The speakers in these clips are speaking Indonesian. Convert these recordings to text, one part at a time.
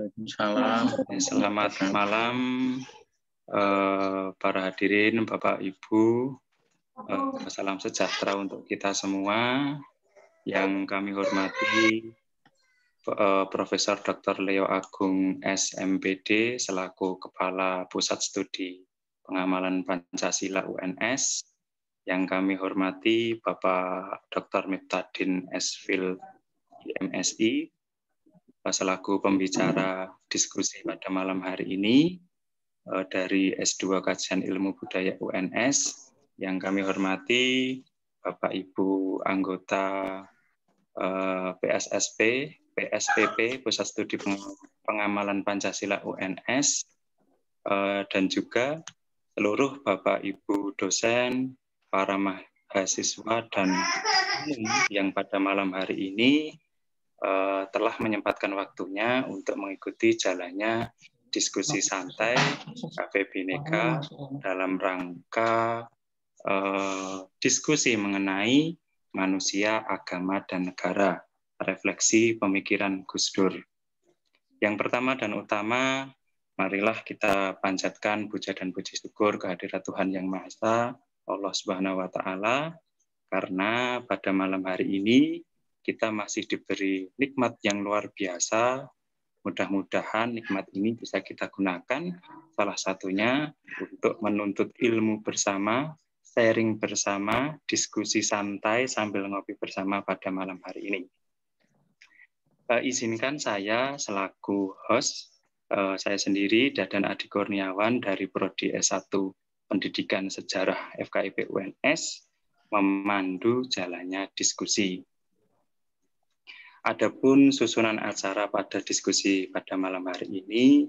Waalaikumsalam. Selamat malam para hadirin, Bapak Ibu. Salam sejahtera untuk kita semua. Yang kami hormati Profesor Dr. Leo Agung SMPD selaku Kepala Pusat Studi Pengamalan Pancasila UNS. Yang kami hormati Bapak Dr. Miftadin Esfil MSI selaku pembicara diskusi pada malam hari ini dari S2 Kajian Ilmu Budaya UNS. Yang kami hormati Bapak Ibu anggota PSSP, PSPP, Pusat Studi Pengamalan Pancasila UNS, dan juga seluruh Bapak Ibu dosen, para mahasiswa dan yang pada malam hari ini telah menyempatkan waktunya untuk mengikuti jalannya diskusi santai Cafe Bhinneka dalam rangka diskusi mengenai manusia, agama, dan negara, refleksi pemikiran Gus Dur. Yang pertama dan utama, marilah kita panjatkan puja dan puji syukur kehadirat Tuhan Yang Maha Esa, Allah Subhanahu wa Ta'ala, karena pada malam hari ini kita masih diberi nikmat yang luar biasa. Mudah-mudahan nikmat ini bisa kita gunakan, salah satunya untuk menuntut ilmu bersama, sharing bersama, diskusi santai sambil ngopi bersama pada malam hari ini. Izinkan saya selaku host, saya sendiri Dadan Adi Kurniawan dari Prodi S1 Pendidikan Sejarah FKIP UNS memandu jalannya diskusi. Adapun susunan acara pada diskusi pada malam hari ini,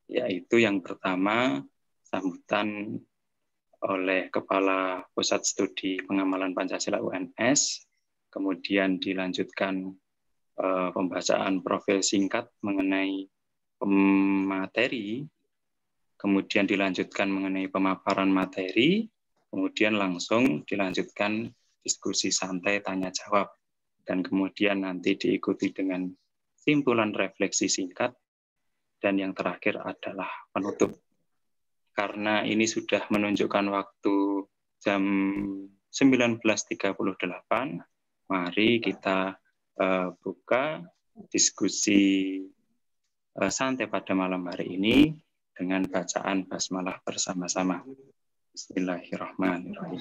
yaitu yang pertama sambutan oleh Kepala Pusat Studi Pengamalan Pancasila UNS, kemudian dilanjutkan pembacaan profil singkat mengenai materi, kemudian dilanjutkan mengenai pemaparan materi, kemudian langsung dilanjutkan diskusi santai tanya-jawab, dan kemudian nanti diikuti dengan simpulan refleksi singkat, dan yang terakhir adalah penutup. Karena ini sudah menunjukkan waktu jam 19.38, mari kita buka diskusi santai pada malam hari ini dengan bacaan basmalah bersama-sama. Bismillahirrahmanirrahim.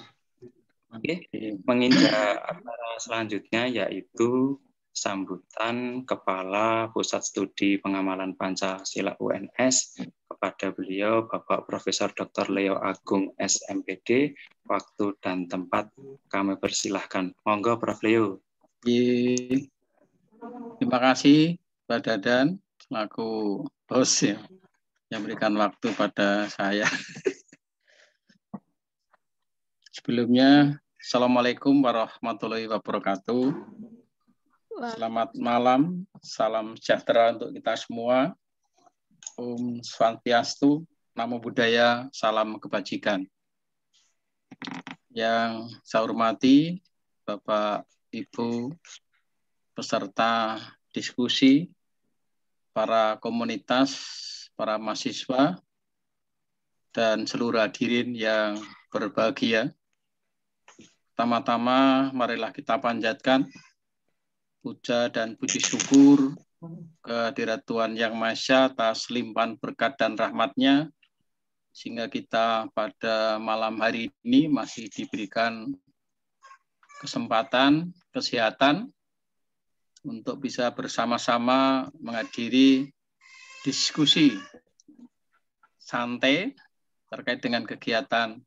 Oke, menginjak acara selanjutnya yaitu sambutan Kepala Pusat Studi Pengamalan Pancasila UNS kepada beliau Bapak Profesor Dr. Leo Agung SMPD. Waktu dan tempat kami persilahkan. Monggo Prof. Leo. Terima kasih Pak Dadan selaku host ya, yang berikan waktu pada saya. Sebelumnya, Assalamualaikum warahmatullahi wabarakatuh. Selamat malam, salam sejahtera untuk kita semua. Om Swastiastu, Namo Buddhaya, salam kebajikan. Yang saya hormati Bapak, Ibu, peserta diskusi, para komunitas, para mahasiswa, dan seluruh hadirin yang berbahagia. Pertama-tama, marilah kita panjatkan puja dan puji syukur kehadirat Tuhan Yang Maha Esa atas limpahan berkat dan rahmat-Nya, sehingga kita pada malam hari ini masih diberikan kesempatan, kesehatan, untuk bisa bersama-sama menghadiri diskusi santai terkait dengan kegiatan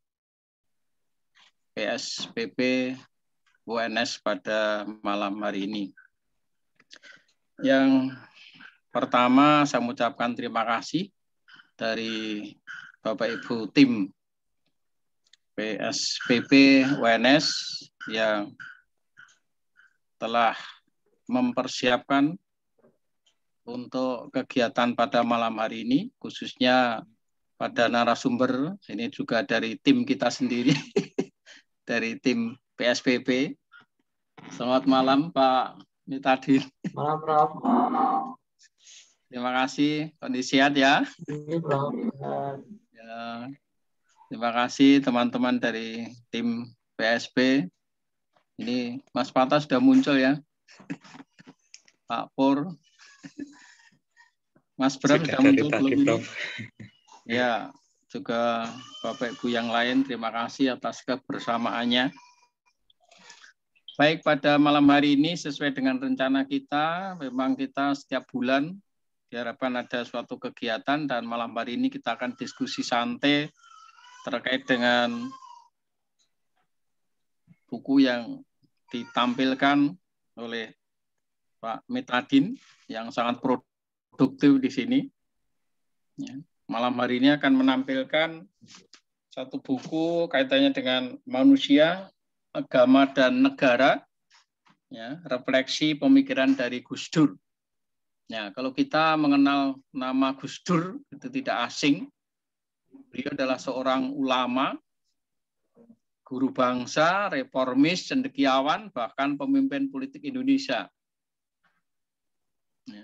PSPP UNS pada malam hari ini. Yang pertama, saya mengucapkan terima kasih dari Bapak Ibu tim PSPP UNS yang telah mempersiapkan untuk kegiatan pada malam hari ini, khususnya pada narasumber, ini juga dari tim kita sendiri, dari tim PSPP. Selamat malam Pak Miftadin. Malam, Prof. Terima kasih, kondisi sehat ya. Ini Bro. Ya. Terima kasih teman-teman dari tim PSP. Ini Mas Pata sudah muncul ya. Pak Pur. Mas Bram sudah muncul belum ini? Ya, juga Bapak Ibu yang lain, terima kasih atas kebersamaannya. Baik, pada malam hari ini sesuai dengan rencana kita, memang kita setiap bulan diharapkan ada suatu kegiatan dan malam hari ini kita akan diskusi santai terkait dengan buku yang ditampilkan oleh Pak Metadin yang sangat produktif di sini. Ya. Malam hari ini akan menampilkan satu buku kaitannya dengan manusia, agama, dan negara. Ya, refleksi pemikiran dari Gus Dur. Ya, kalau kita mengenal nama Gus Dur itu tidak asing. Beliau adalah seorang ulama, guru bangsa, reformis, cendekiawan, bahkan pemimpin politik Indonesia. Ya.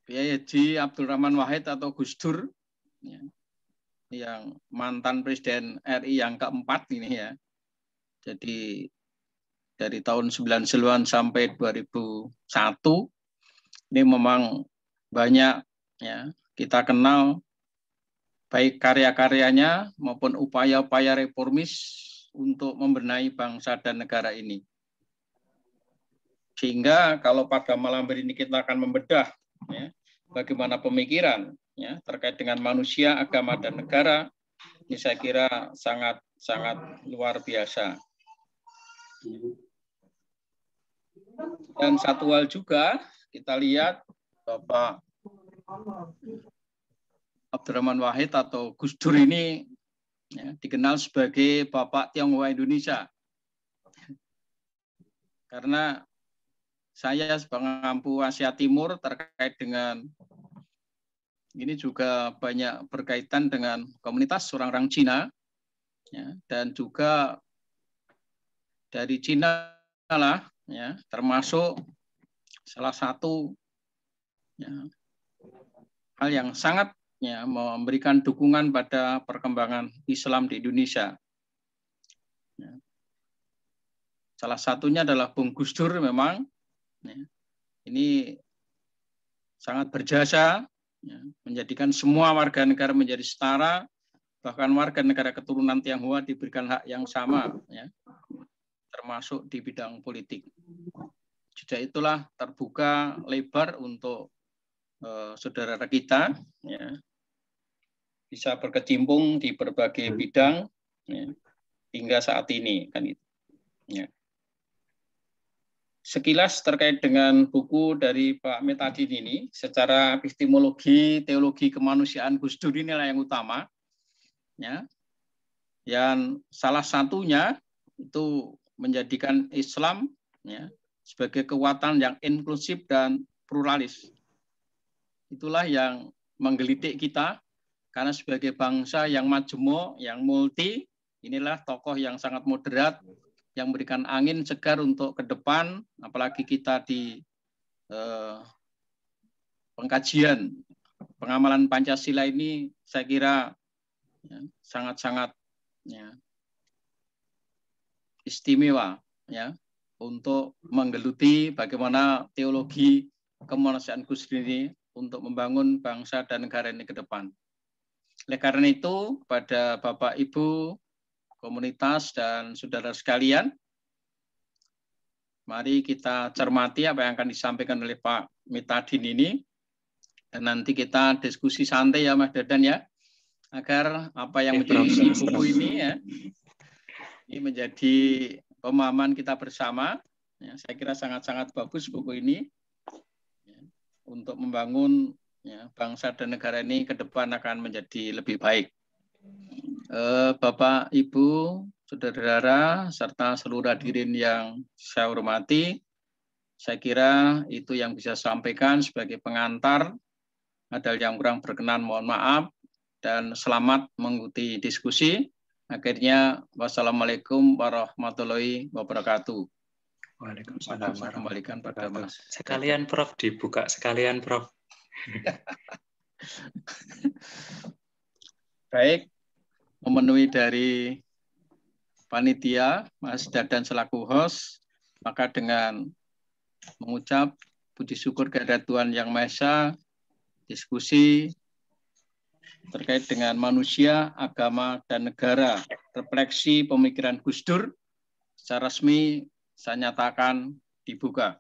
Kiai Haji Abdul Rahman Wahid atau Gus Dur, ya, yang mantan Presiden RI yang keempat ini ya. Jadi dari tahun 90-an sampai 2001 ini memang banyak ya kita kenal baik karya-karyanya maupun upaya-upaya reformis untuk membenahi bangsa dan negara ini. Sehingga kalau pada malam hari ini kita akan membedah ya, bagaimana pemikiran ya, terkait dengan manusia, agama, dan negara, ini saya kira sangat luar biasa. Dan satu hal juga, kita lihat Bapak Abdurrahman Wahid atau Gus Dur ini ya, dikenal sebagai Bapak Tionghoa Indonesia. Karena saya sebagai pengampu Asia Timur terkait dengan ini juga banyak berkaitan dengan komunitas orang-orang Cina ya, dan juga dari Cina lah ya, termasuk salah satu ya, hal yang sangat ya, memberikan dukungan pada perkembangan Islam di Indonesia. Ya. Salah satunya adalah Bung Gus Dur memang ya, ini sangat berjasa ya, menjadikan semua warga negara menjadi setara, bahkan warga negara keturunan Tionghoa diberikan hak yang sama, ya, termasuk di bidang politik. Sejak itulah terbuka lebar untuk saudara kita, ya, bisa berkecimpung di berbagai bidang ya, hingga saat ini kan itu. Ya. Sekilas terkait dengan buku dari Pak Metadin ini, secara epistemologi, teologi kemanusiaan Gus Dur inilah yang utama. Ya. Yang salah satunya itu menjadikan Islam ya, sebagai kekuatan yang inklusif dan pluralis. Itulah yang menggelitik kita, karena sebagai bangsa yang majemuk, yang multi, inilah tokoh yang sangat moderat, yang memberikan angin segar untuk ke depan, apalagi kita di pengkajian pengamalan Pancasila ini, saya kira sangat-sangat ya, istimewa ya untuk menggeluti bagaimana teologi kemanusiaan Gus Dur ini untuk membangun bangsa dan negara ini ke depan. Oleh karena itu, pada Bapak Ibu komunitas dan saudara sekalian, mari kita cermati apa yang akan disampaikan oleh Pak Metadin ini, dan nanti kita diskusi santai ya Mas Dadan ya, agar apa yang menjadi isi buku ini ya, ini menjadi pemahaman kita bersama. Ya, saya kira sangat-sangat bagus buku ini ya, untuk membangun ya, bangsa dan negara ini ke depan akan menjadi lebih baik. Bapak, Ibu, saudara-saudara, serta seluruh hadirin yang saya hormati, saya kira itu yang bisa saya sampaikan sebagai pengantar. Ada yang kurang berkenan, mohon maaf, dan selamat mengikuti diskusi. Akhirnya, wassalamualaikum warahmatullahi wabarakatuh. Waalaikumsalam. Saya kembalikan pada Mas. Sekalian Prof, dibuka sekalian Prof. Baik, memenuhi dari panitia, Mas Dadan selaku host, maka dengan mengucap puji syukur kehadirat Tuhan Yang Maha Esa, diskusi terkait dengan manusia, agama, dan negara, refleksi pemikiran Gus Dur, secara resmi saya nyatakan dibuka.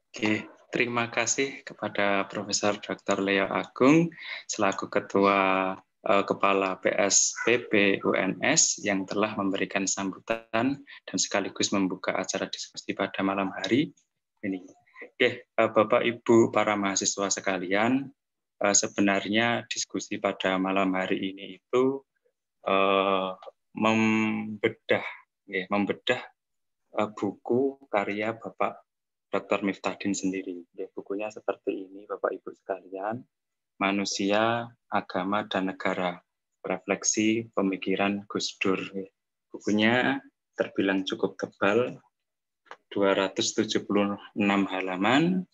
Oke, terima kasih kepada Profesor Dr. Leo Agung selaku Ketua Kepala PSPB UNS yang telah memberikan sambutan dan sekaligus membuka acara diskusi pada malam hari ini. Oke, Bapak Ibu para mahasiswa sekalian, sebenarnya diskusi pada malam hari ini itu membedah buku karya Bapak Dr. Miftadin sendiri. Bukunya seperti ini, Bapak Ibu sekalian, Manusia, Agama, dan Negara, Refleksi Pemikiran Gus Dur. Bukunya terbilang cukup tebal, 276 halaman,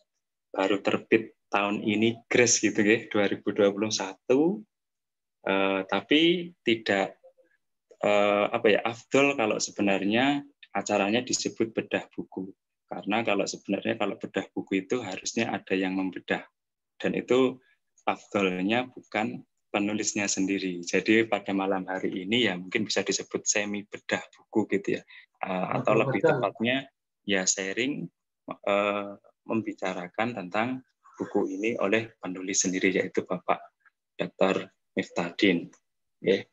baru terbit tahun ini, Grace gitu ya, 2021, tapi tidak afdol kalau sebenarnya acaranya disebut bedah buku. Karena kalau bedah buku itu harusnya ada yang membedah. Dan itu afdolnya bukan penulisnya sendiri. Jadi pada malam hari ini ya mungkin bisa disebut semi bedah buku gitu ya. Atau lebih tepatnya ya sharing membicarakan tentang buku ini oleh penulis sendiri yaitu Bapak Dr. Miftadin. Okay.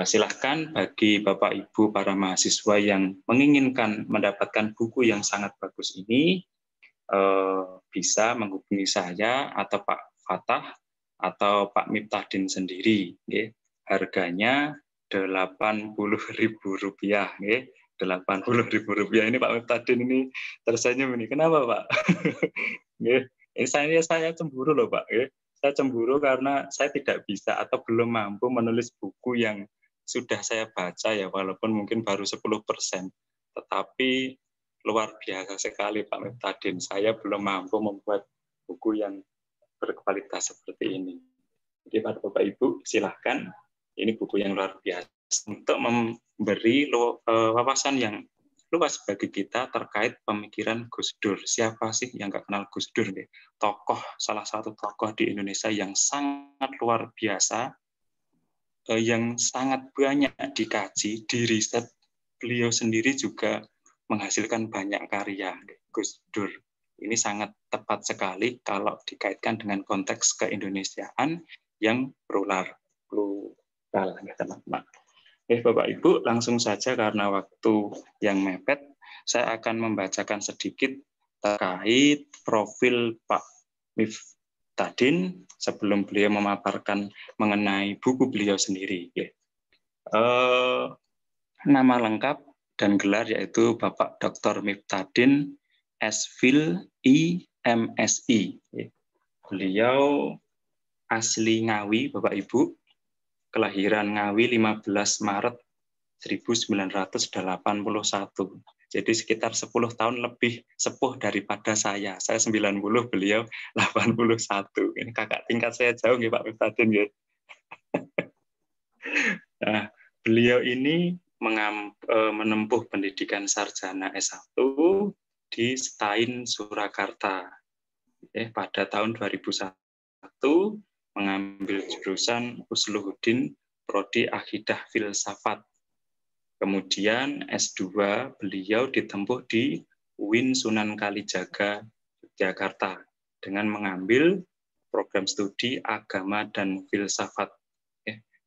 Silahkan bagi Bapak Ibu para mahasiswa yang menginginkan mendapatkan buku yang sangat bagus ini bisa menghubungi saya atau Pak Fatah atau Pak Miftadin sendiri. Harganya Rp80.000. 80.000 rupiah ini Pak Miftadin ini tersenyum ini. Kenapa Pak? Saya cemburu loh Pak. Saya cemburu karena saya tidak bisa atau belum mampu menulis buku yang sudah saya baca ya, walaupun mungkin baru 10%. Tetapi luar biasa sekali Pak Miftadin. Saya belum mampu membuat buku yang berkualitas seperti ini. Jadi Bapak Ibu silahkan, ini buku yang luar biasa untuk memberi wawasan yang luas bagi kita terkait pemikiran Gus Dur. Siapa sih yang nggak kenal Gus Dur? Salah satu tokoh di Indonesia yang sangat luar biasa, yang sangat banyak dikaji, diriset. Beliau sendiri juga menghasilkan banyak karya. Gus Dur ini sangat tepat sekali kalau dikaitkan dengan konteks keindonesiaan yang plural. Teman-teman. Bapak Ibu, langsung saja karena waktu yang mepet, saya akan membacakan sedikit terkait profil Pak Miftadin sebelum beliau memaparkan mengenai buku beliau sendiri. Nama lengkap dan gelar yaitu Bapak Dr. Miftadin S.Phil I.M.Si. Beliau asli Ngawi, Bapak Ibu. Kelahiran Ngawi 15 Maret 1981. Jadi sekitar 10 tahun lebih sepuh daripada saya. Saya 90, beliau 81. Ini kakak tingkat saya jauh nih Pak Miftadin ya. Nah, beliau ini menempuh pendidikan sarjana S1 di STAIN Surakarta. Pada tahun 2001 mengambil jurusan Usluhuddin Prodi Akidah Filsafat. Kemudian S2 beliau ditempuh di UIN Sunan Kalijaga, Yogyakarta dengan mengambil program studi Agama dan Filsafat.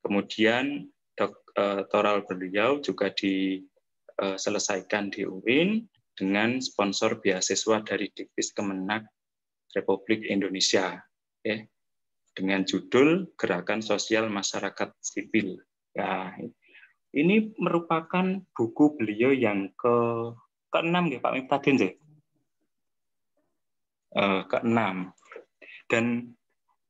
Kemudian doktoral beliau juga diselesaikan di UIN dengan sponsor beasiswa dari Diktis Kemenak Republik Indonesia. Dengan judul Gerakan Sosial Masyarakat Sipil. Nah, ini merupakan buku beliau yang ke-6 ya Pak Miftadin ya. Ke-6. Dan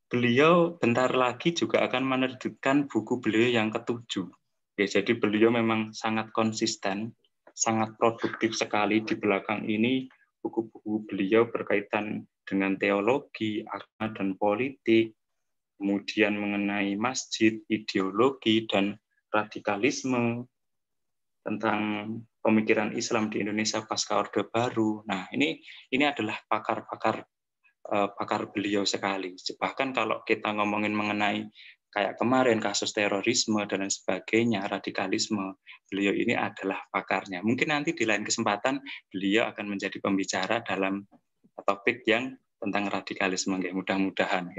beliau bentar lagi juga akan menerbitkan buku beliau yang ke-7. Jadi beliau memang sangat konsisten sangat produktif sekali di belakang ini. Buku-buku beliau berkaitan dengan teologi, agama, dan politik, kemudian mengenai masjid, ideologi, dan radikalisme, tentang pemikiran Islam di Indonesia pasca Orde Baru. Nah, ini adalah pakar beliau sekali. Bahkan kalau kita ngomongin mengenai kayak kemarin kasus terorisme dan lain sebagainya, radikalisme, beliau ini adalah pakarnya. Mungkin nanti di lain kesempatan beliau akan menjadi pembicara dalam topik yang tentang radikalisme. Mudah-mudahan.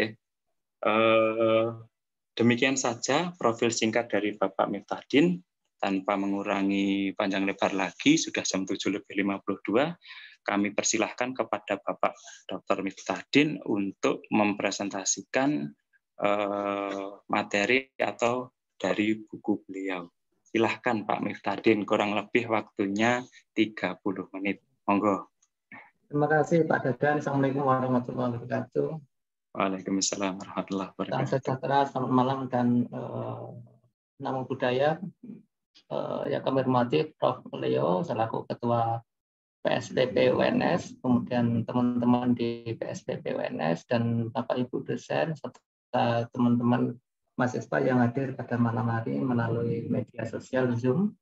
Demikian saja profil singkat dari Bapak Miftahdin. Tanpa mengurangi panjang lebar lagi, sudah jam 7:52, kami persilahkan kepada Bapak Dr. Miftahdin untuk mempresentasikan materi atau dari buku beliau. Silahkan Pak Miftahdin, kurang lebih waktunya 30 menit. Monggo. Terima kasih Pak Dadan. Assalamualaikum warahmatullahi wabarakatuh. Waalaikumsalam warahmatullahi wabarakatuh. Salam sejahtera, selamat malam dan namo buddhaya. Yang kami hormati Prof. Leo selaku Ketua PSDP UNS, kemudian teman-teman di PSDP UNS dan Bapak Ibu dosen serta teman-teman mahasiswa yang hadir pada malam hari melalui media sosial Zoom.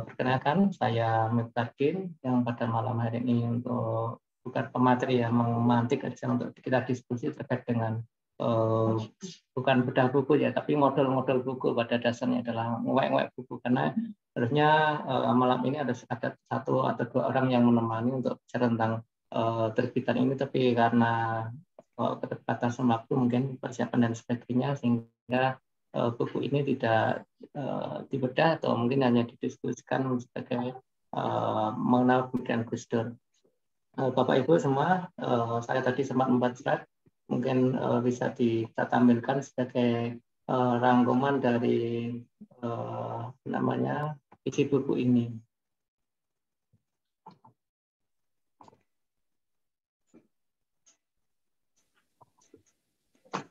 Perkenalkan, saya Miftahdin yang pada malam hari ini untuk bukan pemateri ya, memantik aja untuk kita diskusi terkait dengan bukan bedah buku ya, tapi model-model buku pada dasarnya adalah ngewek-ngewek buku, karena harusnya malam ini ada satu atau dua orang yang menemani untuk bicara tentang terbitan ini, tapi karena keterbatasan waktu mungkin persiapan dan sebagainya sehingga buku ini tidak dibedah atau mungkin hanya didiskusikan sebagai mengenal pemikiran Gus Dur. Bapak Ibu semua, saya tadi sempat membuat slide, mungkin bisa kita tampilkan sebagai rangkuman dari namanya isi buku ini.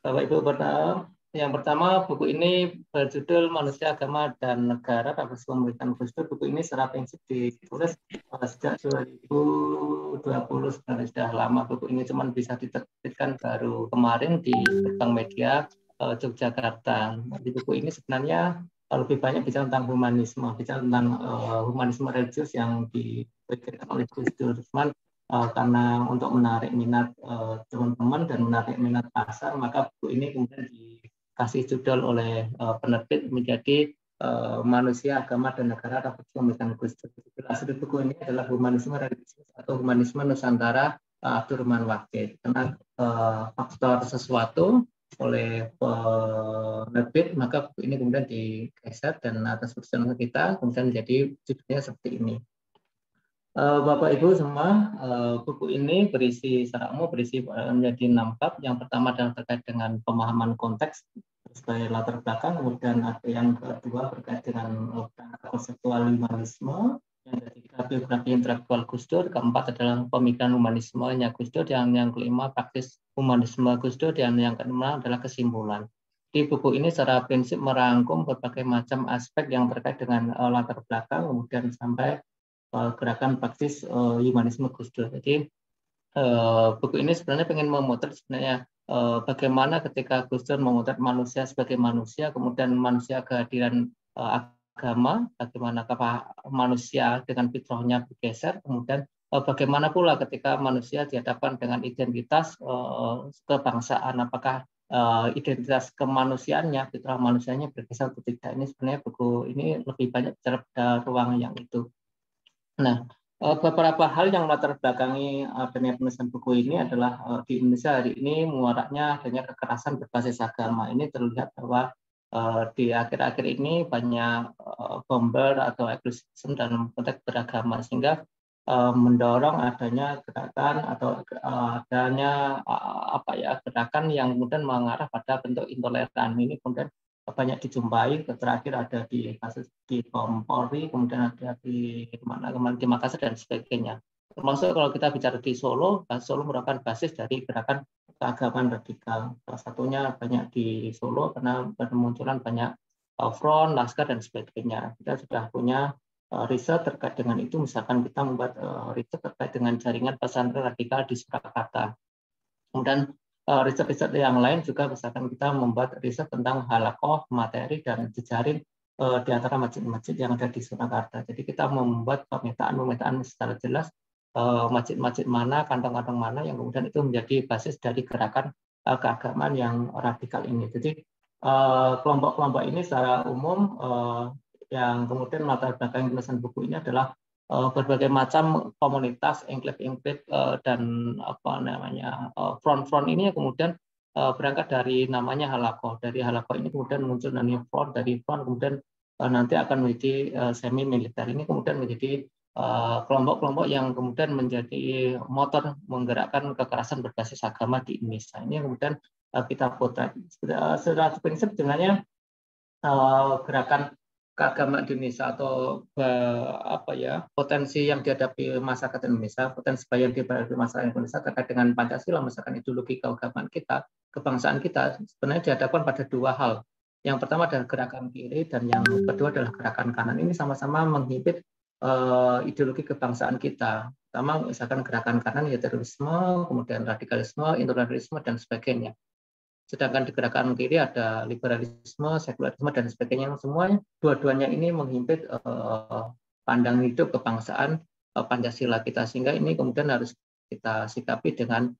Bapak Ibu, yang pertama buku ini berjudul Manusia, Agama, dan Negara, Refleksi Pemikiran Gus Dur. Buku ini secara prinsip ditulis sejak 2020, sebenarnya sudah lama. Buku ini cuma bisa diterbitkan baru kemarin di Gerbang Media Yogyakarta. Di buku ini sebenarnya lebih banyak bicara tentang humanisme, bicara tentang humanisme religius yang dipikirkan oleh Gus Dur. Cuman karena untuk menarik minat teman-teman dan menarik minat pasar, maka buku ini kemudian dikasih judul oleh penerbit menjadi Manusia, Agama, dan Negara, Refleksi Pemikiran Gus Dur. Judul buku ini adalah Humanisme Religius atau Humanisme Nusantara Abdurrahman Wahid. Karena faktor sesuatu oleh penerbit, maka buku ini kemudian digeser dan atas persetujuan kita kemudian menjadi judulnya seperti ini. Bapak Ibu semua, buku ini secara umum berisi menjadi 6 bab. Yang pertama adalah terkait dengan pemahaman konteks sebagai latar belakang, kemudian ada yang kedua terkait dengan konseptual humanisme, yang ketiga biografi intelektual Gus Dur, keempat adalah pemikiran humanismenya Gus Dur, yang kelima praktis humanisme Gus Dur, dan yang keenam adalah kesimpulan. Di buku ini secara prinsip merangkum berbagai macam aspek yang terkait dengan latar belakang, kemudian sampai gerakan praktis humanisme Gus Dur. Jadi buku ini sebenarnya pengen memotret sebenarnya bagaimana ketika Gus Dur memotret manusia sebagai manusia, kemudian manusia kehadiran agama, bagaimana manusia dengan fitrahnya bergeser, kemudian bagaimana pula ketika manusia dihadapkan dengan identitas kebangsaan, apakah identitas kemanusiaannya, fitrah manusianya bergeser atau tidak. Ini sebenarnya buku ini lebih banyak bicara pada ruang yang itu. Nah, beberapa hal yang latar belakangi adanya penulisan buku ini adalah di Indonesia hari ini muaraknya adanya kekerasan berbasis agama. Ini terlihat bahwa di akhir-akhir ini banyak bomber atau eksklusifisme dalam konteks beragama, sehingga mendorong adanya gerakan atau adanya gerakan yang kemudian mengarah pada bentuk intoleran. Ini kemudian banyak dijumpai, terakhir ada di kasus di Polri, kemudian ada di Makassar dan sebagainya. Termasuk kalau kita bicara di Solo, Solo merupakan basis dari gerakan keagamaan radikal. Salah satunya banyak di Solo karena bermunculan banyak front, laskar dan sebagainya. Kita sudah punya riset terkait dengan itu, misalkan kita membuat riset terkait dengan jaringan pesantren radikal di Surakarta. Kemudian riset-riset yang lain juga misalkan kita membuat riset tentang halakoh, materi, dan jejaring di antara masjid-masjid yang ada di Surakarta. Jadi kita membuat pemetaan secara jelas masjid-masjid mana, kantong-kantong mana yang kemudian itu menjadi basis dari gerakan keagamaan yang radikal ini. Jadi kelompok-kelompok ini secara umum yang kemudian latar belakang penulisan buku ini adalah berbagai macam komunitas, enklave dan front-front ini kemudian berangkat dari namanya halakoh. Dari halakoh ini kemudian muncul namanya front, dari front kemudian nanti akan menjadi semi militer. Ini kemudian menjadi kelompok-kelompok yang kemudian menjadi motor menggerakkan kekerasan berbasis agama di Indonesia. Ini kemudian kita potret. Secara prinsip sebenarnya gerakan keagamaan di Indonesia atau potensi yang dihadapi masyarakat Indonesia, potensi yang dihadapi masyarakat Indonesia terkait dengan Pancasila, misalkan ideologi keagamaan kita, kebangsaan kita, sebenarnya dihadapkan pada dua hal. Yang pertama adalah gerakan kiri dan yang kedua adalah gerakan kanan. Ini sama-sama menghimpit ideologi kebangsaan kita. Pertama, misalkan gerakan kanan ya terorisme, kemudian radikalisme, intoleransialisme dan sebagainya. Sedangkan di gerakan kiri ada liberalisme, sekularisme, dan sebagainya. Yang semuanya, dua-duanya ini menghimpit pandangan hidup kebangsaan Pancasila kita. Sehingga ini kemudian harus kita sikapi dengan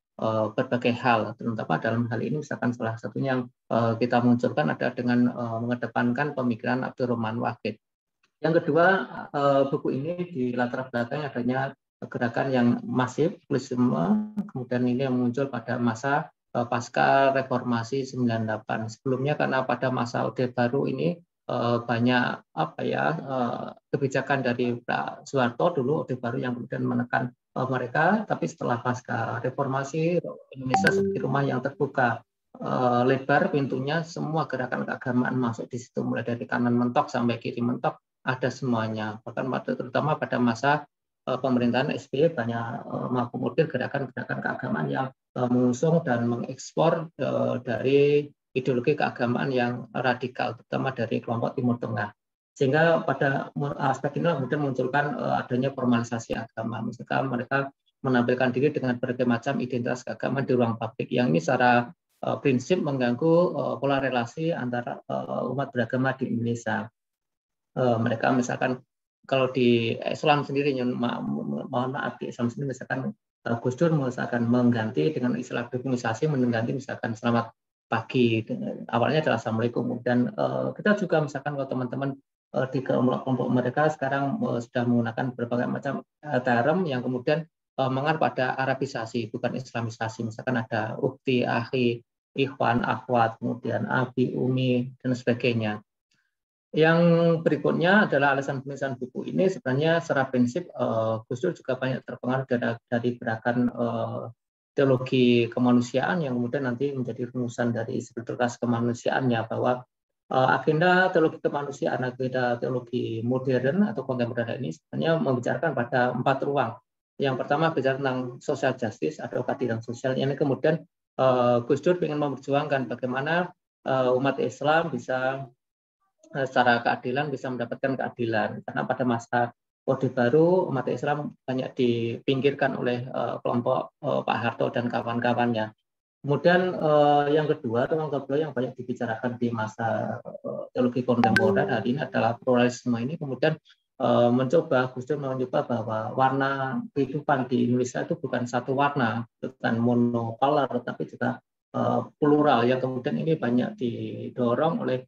berbagai hal. Terutama dalam hal ini, misalkan salah satunya yang kita munculkan adalah dengan mengedepankan pemikiran Abdurrahman Wahid. Yang kedua, buku ini di latar belakang adanya gerakan yang masif, populisme, kemudian ini yang muncul pada masa pasca reformasi 98. Sebelumnya karena pada masa Orde Baru ini banyak kebijakan dari Pak Soeharto dulu, Orde Baru yang kemudian menekan mereka, tapi setelah pasca reformasi Indonesia seperti rumah yang terbuka, lebar pintunya, semua gerakan keagamaan masuk di situ, mulai dari kanan mentok sampai kiri mentok ada semuanya. Bahkan terutama pada masa pemerintahan SBY banyak mengakomodir gerakan-gerakan keagamaan yang mengusung dan mengekspor dari ideologi keagamaan yang radikal, terutama dari kelompok Timur Tengah. Sehingga pada aspek ini kemudian munculkan adanya formalisasi agama. Misalkan mereka menampilkan diri dengan berbagai macam identitas keagamaan di ruang publik, yang ini secara prinsip mengganggu pola relasi antara umat beragama di Indonesia. Mereka misalkan kalau di Islam sendiri, mohon maaf, di Islam sendiri misalkan Gus Dur misalkan mengganti dengan istilah demonisasi, mengganti misalkan selamat pagi, awalnya adalah assalamualaikum. Dan kita juga misalkan kalau teman-teman di kelompok mereka sekarang sudah menggunakan berbagai macam term yang kemudian mengarah pada Arabisasi, bukan Islamisasi. Misalkan ada ukti, akhi, ikhwan, akhwat, kemudian abi, umi, dan sebagainya. Yang berikutnya adalah alasan penulisan buku ini. Sebenarnya secara prinsip Gus Dur juga banyak terpengaruh dari gerakan teologi kemanusiaan yang kemudian nanti menjadi rumusan dari spiritualitas kemanusiaannya, bahwa agenda teologi kemanusiaan, agenda teologi modern atau kontemporer ini sebenarnya membicarakan pada 4 ruang. Yang pertama bicara tentang social justice atau keadilan sosial. Ini kemudian Gus Dur ingin memperjuangkan bagaimana umat Islam bisa secara keadilan bisa mendapatkan keadilan, karena pada masa Orde Baru umat Islam banyak dipinggirkan oleh kelompok Pak Harto dan kawan-kawannya. Kemudian yang kedua, ruang kedua yang banyak dibicarakan di masa teologi kontemporer hari ini adalah pluralisme. Ini kemudian Gus Dur mencoba bahwa warna kehidupan di Indonesia itu bukan satu warna, bukan monocolor, tapi juga plural, yang kemudian ini banyak didorong oleh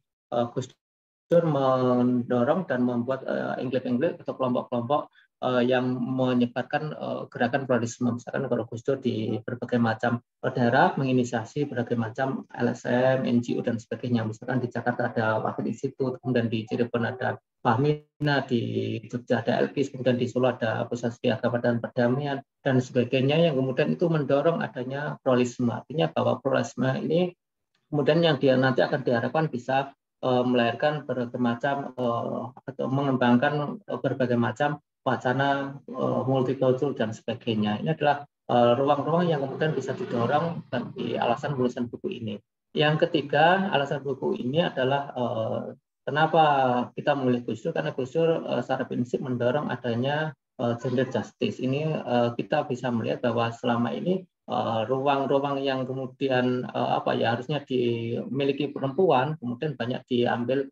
Gus Dur mendorong dan membuat enklave-enklave atau kelompok-kelompok yang menyebarkan gerakan pluralisme. Misalkan kalau Gus Dur di berbagai macam daerah menginisiasi berbagai macam LSM, NGO, dan sebagainya. Misalkan di Jakarta ada Wakil Institut, kemudian di Cirebon ada Fahmina, di Jogja ada LPIS, kemudian di Solo ada Pusat Studi Agama dan Perdamaian, dan sebagainya, yang kemudian itu mendorong adanya pluralisme. Artinya bahwa pluralisme ini kemudian yang nanti akan diharapkan bisa melahirkan berbagai macam atau mengembangkan berbagai macam wacana multikultural dan sebagainya. Ini adalah ruang-ruang yang kemudian bisa didorong bagi alasan penulisan buku ini. Yang ketiga, alasan buku ini adalah Kenapa kita memilih Gus Dur? Karena Gus Dur secara prinsip mendorong adanya gender justice. Ini kita bisa melihat bahwa selama ini ruang-ruang yang kemudian harusnya dimiliki perempuan kemudian banyak diambil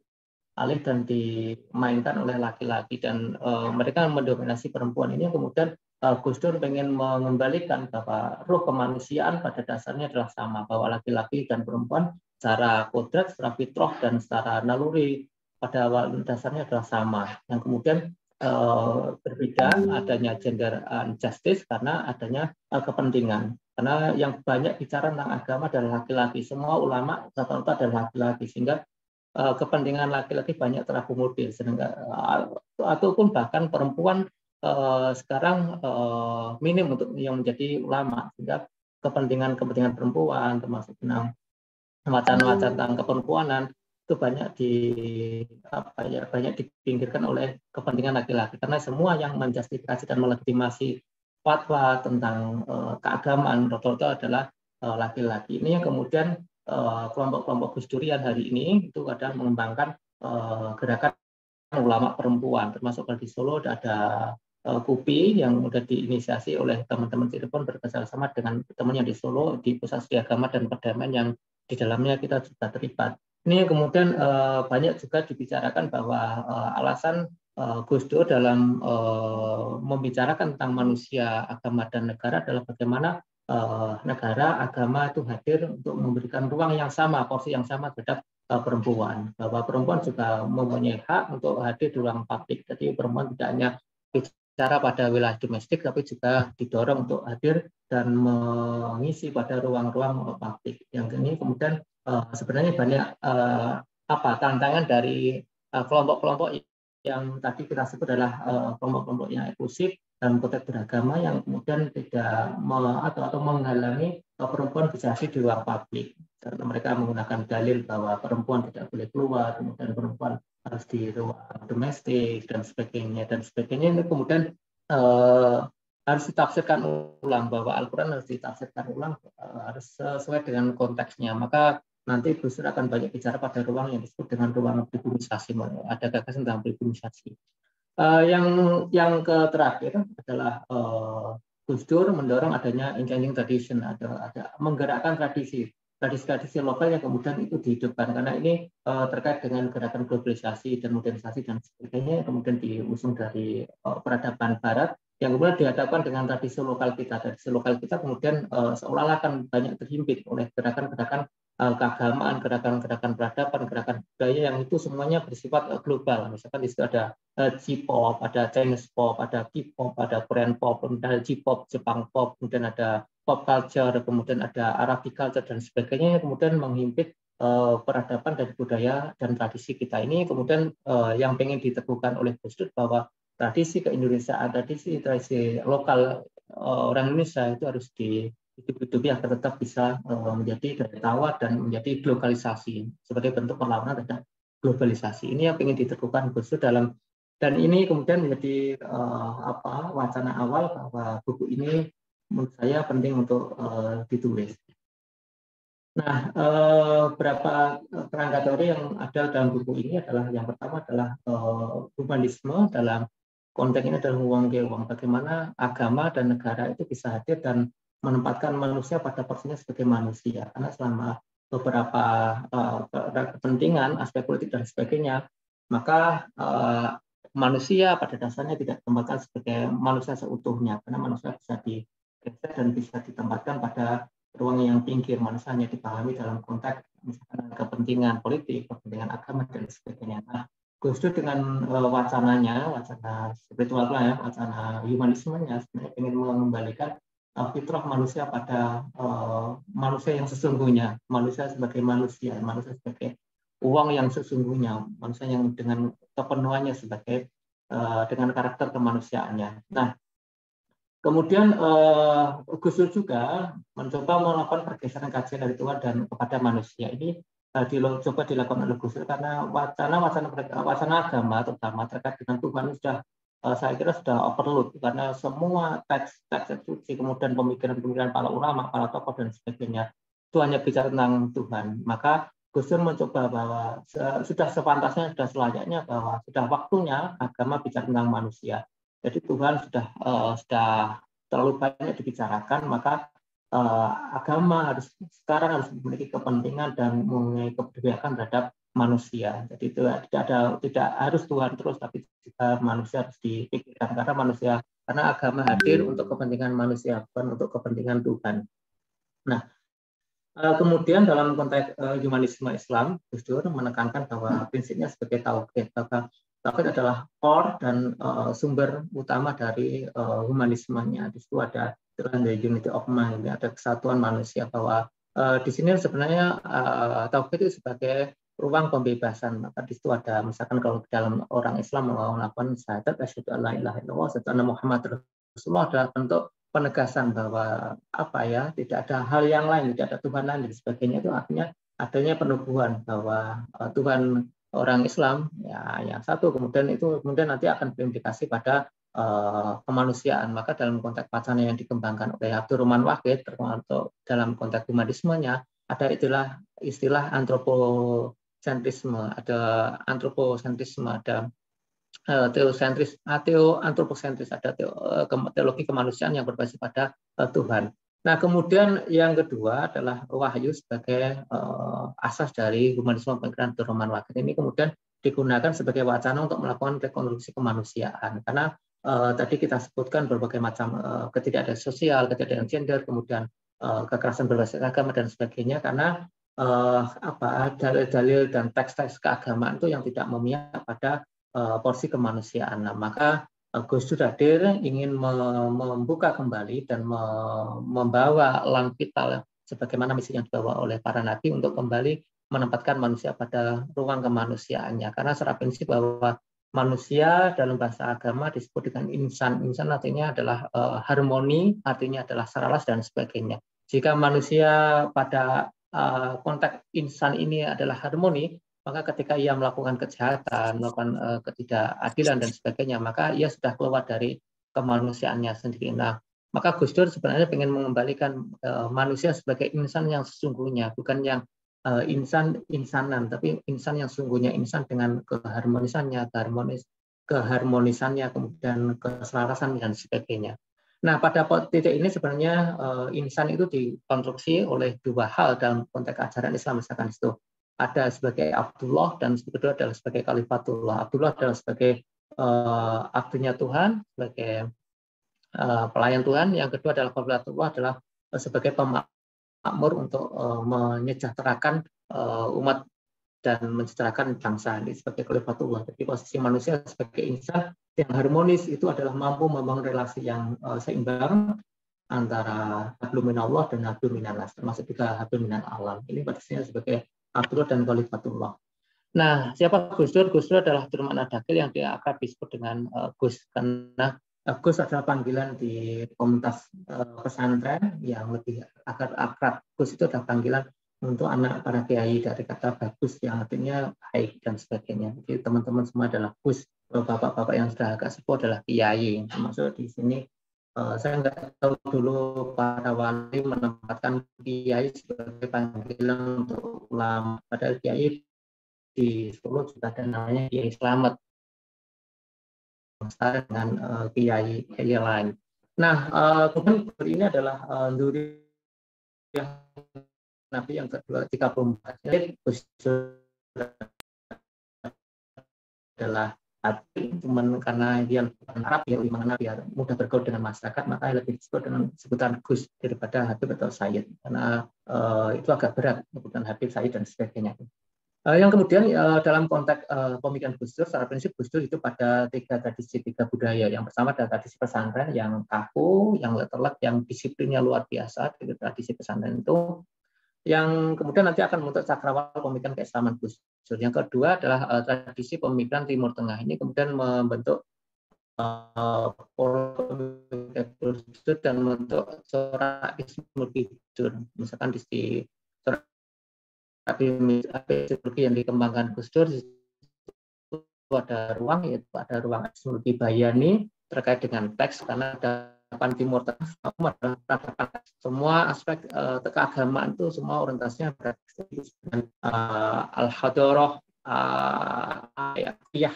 alih dan dimainkan oleh laki-laki, dan mereka mendominasi perempuan. Ini kemudian Gus Dur ingin mengembalikan bahwa roh kemanusiaan pada dasarnya adalah sama, bahwa laki-laki dan perempuan secara kodrat, secara fitrah, dan secara naluri pada awal dasarnya adalah sama. Yang kemudian berbeda adanya gender justice karena adanya kepentingan. Karena yang banyak bicara tentang agama adalah laki-laki. Semua ulama rata-rata adalah laki-laki, sehingga kepentingan laki-laki banyak terakomodir, ataupun bahkan perempuan sekarang minim untuk yang menjadi ulama, sehingga kepentingan perempuan termasuk tentang wacana-wacana tentang keperempuanan itu banyak dipinggirkan oleh kepentingan laki-laki, karena semua yang menjustifikasi dan melegitimasi fatwa tentang keagamaan rata-rata adalah laki-laki. Ini yang kemudian kelompok-kelompok Gus Durian hari ini itu adalah mengembangkan gerakan ulama perempuan, termasuk di Solo ada KUPI yang sudah diinisiasi oleh teman-teman Cirebon bekerjasama dengan teman yang di Solo di Pusat Studi Agama dan Perdamaian yang di dalamnya kita juga terlibat. Ini kemudian banyak juga dibicarakan bahwa alasan Gus Dur dalam membicarakan tentang manusia, agama, dan negara adalah bagaimana negara, agama itu hadir untuk memberikan ruang yang sama, porsi yang sama terhadap perempuan. Bahwa perempuan juga mempunyai hak untuk hadir di ruang publik. Jadi perempuan tidak hanya bicara pada wilayah domestik, tapi juga didorong untuk hadir dan mengisi pada ruang-ruang publik. Yang ini kemudian sebenarnya banyak tantangan dari kelompok-kelompok yang tadi kita sebut adalah kelompok-kelompok yang eksklusif dalam konteks beragama yang kemudian tidak atau menghalangi perempuan bisa hadir di ruang publik. Karena mereka menggunakan dalil bahwa perempuan tidak boleh keluar, kemudian perempuan harus di ruang domestik dan sebagainya. Ini kemudian harus ditafsirkan ulang, bahwa Al-Quran harus ditafsirkan ulang, harus sesuai dengan konteksnya. Maka nanti Gus Dur akan banyak bicara pada ruang yang disebut dengan ruang pribumisasi. Ada gagasan tentang pribumisasi. Yang terakhir adalah Gus Dur mendorong adanya engaging tradition, ada menggerakkan tradisi lokal yang kemudian itu dihidupkan, karena ini terkait dengan gerakan globalisasi dan modernisasi dan sebagainya yang kemudian diusung dari peradaban Barat yang kemudian dihadapkan dengan tradisi lokal kita. Tradisi lokal kita kemudian seolah-olah akan banyak terhimpit oleh gerakan-gerakan keagamaan, gerakan-gerakan peradaban, gerakan budaya yang itu semuanya bersifat global. Misalkan di situ ada J-pop, ada Chinese pop, ada K-pop, ada Korean pop, kemudian ada J-pop, Jepang pop, kemudian ada pop culture, kemudian ada Arabic culture dan sebagainya yang kemudian menghimpit peradaban dan budaya dan tradisi kita. Ini kemudian yang pengen diteguhkan oleh Gus Dur, bahwa tradisi keindonesiaan, tradisi lokal orang Indonesia itu harus hidup-hidupi agar tetap bisa menjadi daya tawar dan menjadi globalisasi sebagai bentuk perlawanan terhadap globalisasi. Ini yang ingin diteguhkan Gus Dur dan ini kemudian menjadi wacana awal bahwa buku ini menurut saya penting untuk ditulis. Nah, beberapa kerangka teori yang ada dalam buku ini adalah yang pertama adalah humanisme. Dalam konteks ini adalah uang bagaimana agama dan negara itu bisa hadir dan menempatkan manusia pada porsinya sebagai manusia, karena selama beberapa kepentingan, aspek politik dan sebagainya, maka manusia pada dasarnya tidak ditempatkan sebagai manusia seutuhnya, karena manusia bisa digeser dan bisa ditempatkan pada ruang yang pinggir. Manusia hanya dipahami dalam konteks misalkan kepentingan politik, kepentingan agama dan sebagainya. Nah, Gus Dur dengan wacana spiritual ya, wacana humanismenya sebenarnya ingin mengembalikan fitrah manusia pada manusia yang sesungguhnya, manusia sebagai manusia sebagai uang yang sesungguhnya, manusia yang dengan kepenuhannya sebagai dengan karakter kemanusiaannya. Nah, kemudian Gus Dur juga mencoba melakukan pergeseran kajian dari Tuhan dan kepada manusia. Ini coba dilakukan oleh Gus Dur karena wacana agama terutama terkait dengan Tuhan sudah saya kira sudah overload, karena semua teks suci, kemudian pemikiran-pemikiran para ulama, para tokoh dan sebagainya itu hanya bicara tentang Tuhan. Maka Gus Dur mencoba bahwa sudah sepantasnya, sudah selayaknya bahwa sudah waktunya agama bicara tentang manusia. Jadi Tuhan sudah terlalu banyak dibicarakan, maka agama sekarang harus memiliki kepentingan dan memiliki keberpihakan terhadap manusia. Jadi itu tidak harus Tuhan terus, tapi juga manusia harus dipikirkan karena agama hadir untuk kepentingan manusia, bukan untuk kepentingan Tuhan. Nah, kemudian dalam konteks humanisme Islam, Gus Dur menekankan bahwa prinsipnya sebagai tauhid. Tauhid adalah core dan sumber utama dari humanismenya. Di situ ada the unity of mind, ada kesatuan manusia, bahwa di sini sebenarnya tauhid itu sebagai ruang pembebasan. Maka di situ ada, misalkan kalau dalam orang Islam melakukan syahadat asyhadu alla ilaha illallah wa asyhadu anna Muhammad Rasulullah, adalah bentuk penegasan bahwa tidak ada hal yang lain, tidak ada Tuhan lain dan sebagainya. Itu artinya adanya penubuhan bahwa Tuhan orang Islam yang satu, kemudian nanti akan berimplikasi pada kemanusiaan. Maka dalam konteks wacana yang dikembangkan oleh Abdul Rahman Wahid termasuk dalam konteks humanismenya, ada istilah antroposentrisme, ada antroposentris, ada teologi kemanusiaan yang berbasis pada Tuhan. Nah, kemudian yang kedua adalah wahyu sebagai asas dari humanisme pemikiran Abdul Rahman Wahid. Ini kemudian digunakan sebagai wacana untuk melakukan rekonstruksi kemanusiaan. Karena tadi kita sebutkan berbagai macam ketidakadilan sosial, ketidakadilan gender, kemudian kekerasan berbasis agama dan sebagainya, karena dalil-dalil dan teks-teks keagamaan itu yang tidak memihak pada porsi kemanusiaan. Nah, maka Gus Dur hadir ingin membuka kembali dan membawa elang vital sebagaimana misi yang dibawa oleh para nabi untuk kembali menempatkan manusia pada ruang kemanusiaannya. Karena secara prinsip bahwa manusia dalam bahasa agama disebut dengan insan. Insan artinya adalah harmoni, artinya adalah selaras dan sebagainya. Jika manusia pada konteks insan ini adalah harmoni, maka ketika ia melakukan kejahatan, melakukan ketidakadilan dan sebagainya, maka ia sudah keluar dari kemanusiaannya sendiri. Nah, maka Gus Dur sebenarnya ingin mengembalikan manusia sebagai insan yang sesungguhnya, bukan yang insanan, tapi insan yang sesungguhnya, insan dengan keharmonisannya, kemudian keselarasan dan sebagainya. Nah, pada titik ini sebenarnya insan itu dikonstruksi oleh dua hal dalam konteks ajaran Islam, misalkan itu. Ada sebagai Abdullah dan kedua adalah sebagai Khalifatullah. Abdullah adalah sebagai abdinya Tuhan, sebagai pelayan Tuhan. Yang kedua adalah Khalifatullah, adalah sebagai pemakmur untuk menyejahterakan umat dan mensejahterakan bangsa. Ini sebagai Khalifatullah. Jadi posisi manusia sebagai insan yang harmonis itu adalah mampu membangun relasi yang seimbang antara hablum minallah dan hablum minannas, termasuk juga hablum minal alam. Ini posisinya sebagai Abdullah dan Khalifatullah. Nah, siapa Gus Dur? Gus Dur adalah Turman Adakil yang akrab disebut dengan Gus, karena Gus adalah panggilan di komunitas pesantren yang lebih akrab. Gus itu adalah panggilan untuk anak para kiai dari kata bagus yang artinya baik dan sebagainya. Jadi teman-teman semua adalah Gus. Bapak-bapak yang sudah agak sepuh adalah kiai. Termasuk di sini saya nggak tahu dulu para wali menempatkan kiai sebagai panggilan untuk ulama. Padahal kiai di Solo juga ada namanya Kiai Slamet dengan kiai lain. Nah, kemudian ini adalah Nuri Nabi yang kedua 34. Jadi adalah hati, cuman karena dia Arab ya, dimana biar mudah bergaul dengan masyarakat, maka lebih disebut dengan sebutan Gus daripada Habib atau Sayyid, karena itu agak berat sebutan Habib, Sayyid dan sebagainya. Yang kemudian dalam konteks pemikiran Gus Dur, secara prinsip Gus Dur itu pada tiga budaya. Yang pertama adalah tradisi pesantren yang kaku, yang letterlek, yang disiplinnya luar biasa. Itu tradisi pesantren itu yang kemudian nanti akan membentuk cakrawala pemikiran keislaman Gus Dur. Yang kedua adalah tradisi pemikiran Timur Tengah. Ini kemudian membentuk Gus Dur dan membentuk corak Ismul Dur. Misalkan di corak psikologi yang dikembangkan Gus Dur itu ada ruang, yaitu ada ruang Ismul Bayani terkait dengan teks, karena ada peradaban Timur Tengah adalah peradaban semua aspek keagamaan itu semua orientasinya dengan al-hadarah ya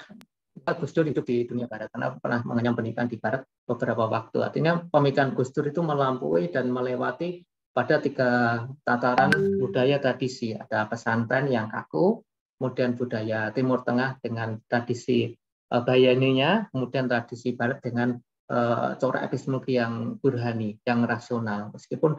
Gus Dur hidup di dunia barat karena pernah mengenyam pendidikan di barat beberapa waktu. Artinya pemikiran Gus Dur itu melampaui dan melewati pada 3 tataran budaya tradisi. Ada pesantren yang kaku, kemudian budaya Timur Tengah dengan tradisi bayaninya, kemudian tradisi barat dengan corak epistemologi yang burhani, yang rasional. Meskipun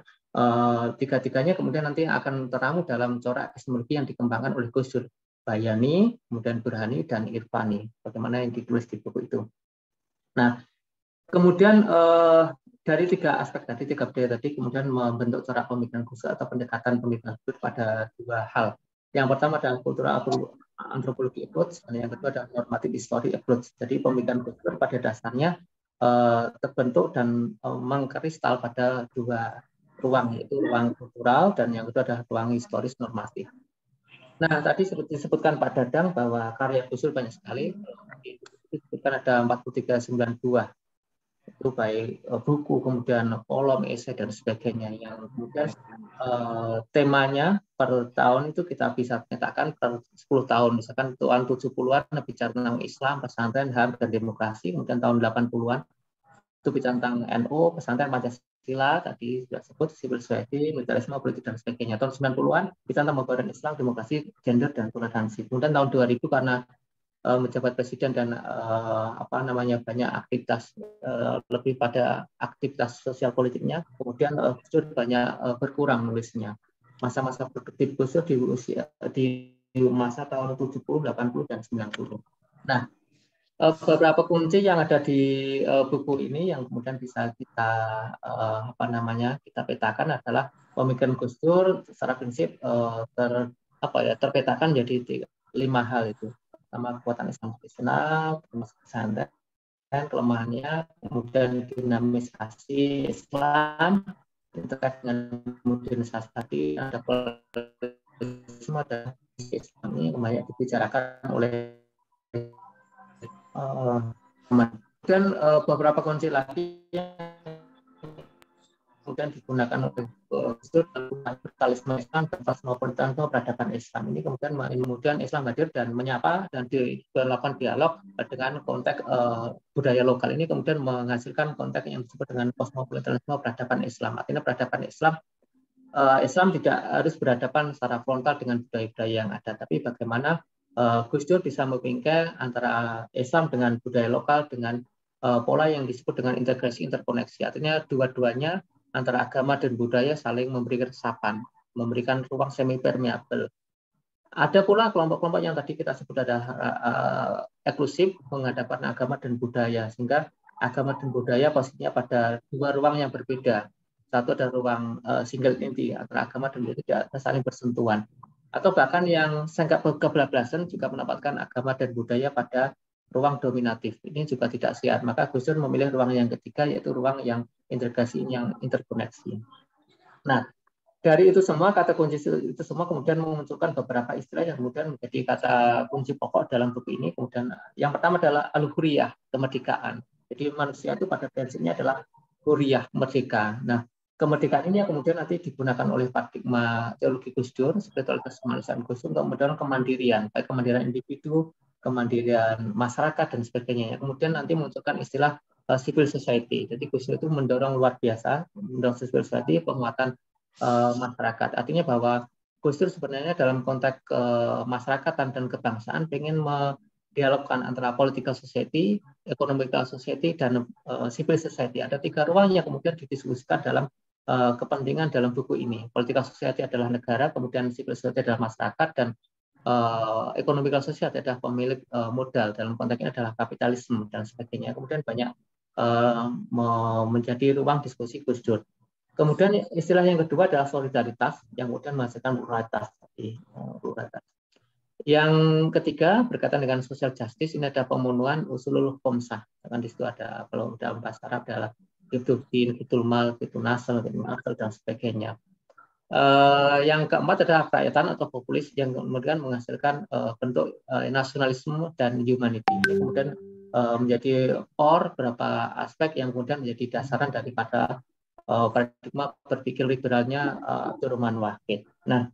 tiga-tiganya kemudian nanti akan teramu dalam corak epistemologi yang dikembangkan oleh Gus Dur. Bayani, kemudian Burhani, dan Irfani, bagaimana yang ditulis di buku itu. Nah, kemudian dari 3 aspek tadi, 3 budaya tadi, kemudian membentuk corak pemikiran Gus Dur atau pendekatan pemikiran Gus Dur pada 2 hal. Yang pertama adalah cultural anthropology approach, dan yang kedua adalah normative history approach. Jadi pemikiran Gus Dur pada dasarnya terbentuk dan mengkristal pada 2 ruang, yaitu ruang kultural dan yang kedua adalah ruang historis normatif. Nah, tadi seperti disebutkan Pak Dadang bahwa karya Gus Dur banyak sekali. Disebutkan ada 4392. Itu baik buku, kemudian kolom, esai, dan sebagainya. Yang kemudian temanya per tahun itu kita bisa nyatakan per 10 tahun. Misalkan tahun 70-an bicara tentang Islam, pesantren, HAM, dan demokrasi. Kemudian tahun 80-an itu bicara tentang NU, pesantren, Pancasila, tadi sudah sebut, civil society, militarisme, politik, dan sebagainya. Tahun 90-an, kita tentang modern Islam, demokrasi, gender, dan toleransi. Kemudian tahun 2000 karena menjabat presiden dan banyak aktivitas lebih pada aktivitas sosial politiknya, kemudian Gus Dur banyak berkurang nulisnya. Masa-masa produktif Gus Dur di masa tahun 70, 80, dan 90. Nah, beberapa kunci yang ada di buku ini yang kemudian bisa kita kita petakan adalah pemikiran Gus Dur secara prinsip terpetakan jadi 5 hal itu. Pertama, kekuatan Islam tradisional, termasuk pesantren, kelemahannya, kemudian dinamisasi Islam terkait dengan modernisasi tadi, ada pluralisme dan Islam ini banyak dibicarakan oleh dan beberapa kunci lagi yang kemudian digunakan oleh Gus Dur tentang radikalisme Islam dan kosmopolitanisme peradaban Islam. Ini kemudian Islam hadir dan menyapa dan dilakukan dialog dengan konteks budaya lokal ini kemudian menghasilkan konteks yang disebut dengan kosmopolitanisme peradaban Islam. Artinya peradaban Islam tidak harus berhadapan secara frontal dengan budaya-budaya yang ada, tapi bagaimana Gus Dur bisa membingkai antara Islam dengan budaya lokal dengan pola yang disebut dengan integrasi interkoneksi. Artinya dua-duanya antara agama dan budaya saling memberi resapan, memberikan ruang semi permeabel. Ada pula kelompok-kelompok yang tadi kita sebut ada eksklusif menghadapkan agama dan budaya, sehingga agama dan budaya posisinya pada 2 ruang yang berbeda. Satu ada ruang single entity antara agama dan budaya tidak saling bersentuhan. Atau bahkan yang sangat kebablasan juga menempatkan agama dan budaya pada ruang dominatif. Ini juga tidak sehat. Maka Gus Dur memilih ruang yang ketiga, yaitu ruang yang integrasi, yang interkoneksi. Nah, dari itu semua, kata kunci itu semua kemudian memunculkan beberapa istilah yang kemudian menjadi kata kunci pokok dalam buku ini. Kemudian yang pertama adalah al-huriyah, kemerdekaan. Jadi manusia itu pada prinsipnya adalah huriyah, merdeka. Nah, kemerdekaan ini yang kemudian nanti digunakan oleh paradigma teologi Gus Dur, spiritualitas kemanusiaan Gus Dur, untuk mendorong kemandirian, baik kemandirian individu, kemandirian masyarakat, dan sebagainya. Kemudian nanti munculkan istilah civil society. Jadi Gus Dur itu mendorong luar biasa, mendorong civil society, penguatan masyarakat. Artinya bahwa Gus Dur sebenarnya dalam konteks kemasyarakatan dan kebangsaan pengen dialogkan antara political society, economical society, dan civil society. Ada 3 ruang yang kemudian didiskusikan dalam kepentingan dalam buku ini. Political society adalah negara, kemudian civil society adalah masyarakat, dan economical society adalah pemilik modal. Dalam konteks ini adalah kapitalisme dan sebagainya. Kemudian banyak menjadi ruang diskusi Gus Dur. Kemudian istilah yang kedua adalah solidaritas, yang kemudian menghasilkan pluralitas. Yang ketiga berkaitan dengan social justice, ini ada pemenuhan usulul khomsah. Kan di situ ada, kalau dalam bahasa Arab adalah Fitul Fitul Mal, Fitul Nasl, Fitul Nasl, dan sebagainya. Yang keempat adalah kerakyatan atau populis yang kemudian menghasilkan bentuk nasionalisme dan humanity. Kemudian menjadi core, berapa aspek yang kemudian menjadi dasaran daripada paradigma berpikir liberalnya Abdurrahman Wahid. Nah,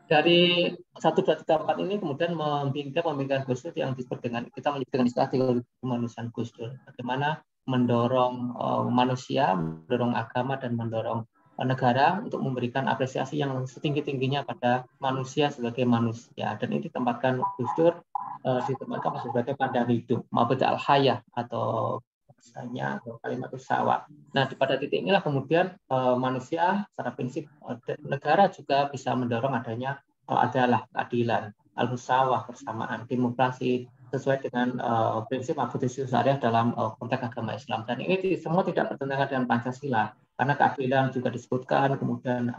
dari 1, 2, 3, 4 ini kemudian pemikiran Gus Dur yang disebut dengan, kita menyebut dengan istilah teori kemanusiaan Gus Dur. Bagaimana mendorong manusia, mendorong agama, dan mendorong negara untuk memberikan apresiasi yang setinggi-tingginya pada manusia sebagai manusia. Dan ini ditempatkan Gus Dur ditempatkan sebagai pandangan hidup, mabda al-hayah atau bahasanya atau kalimat usawa. Nah, pada titik inilah kemudian manusia secara prinsip negara juga bisa mendorong adanya adalah keadilan, al-musawah, persamaan, demokrasi sesuai dengan prinsip Abu-Dusy Syariah dalam konteks agama Islam. Dan ini semua tidak bertentangan dengan Pancasila, karena keadilan juga disebutkan, kemudian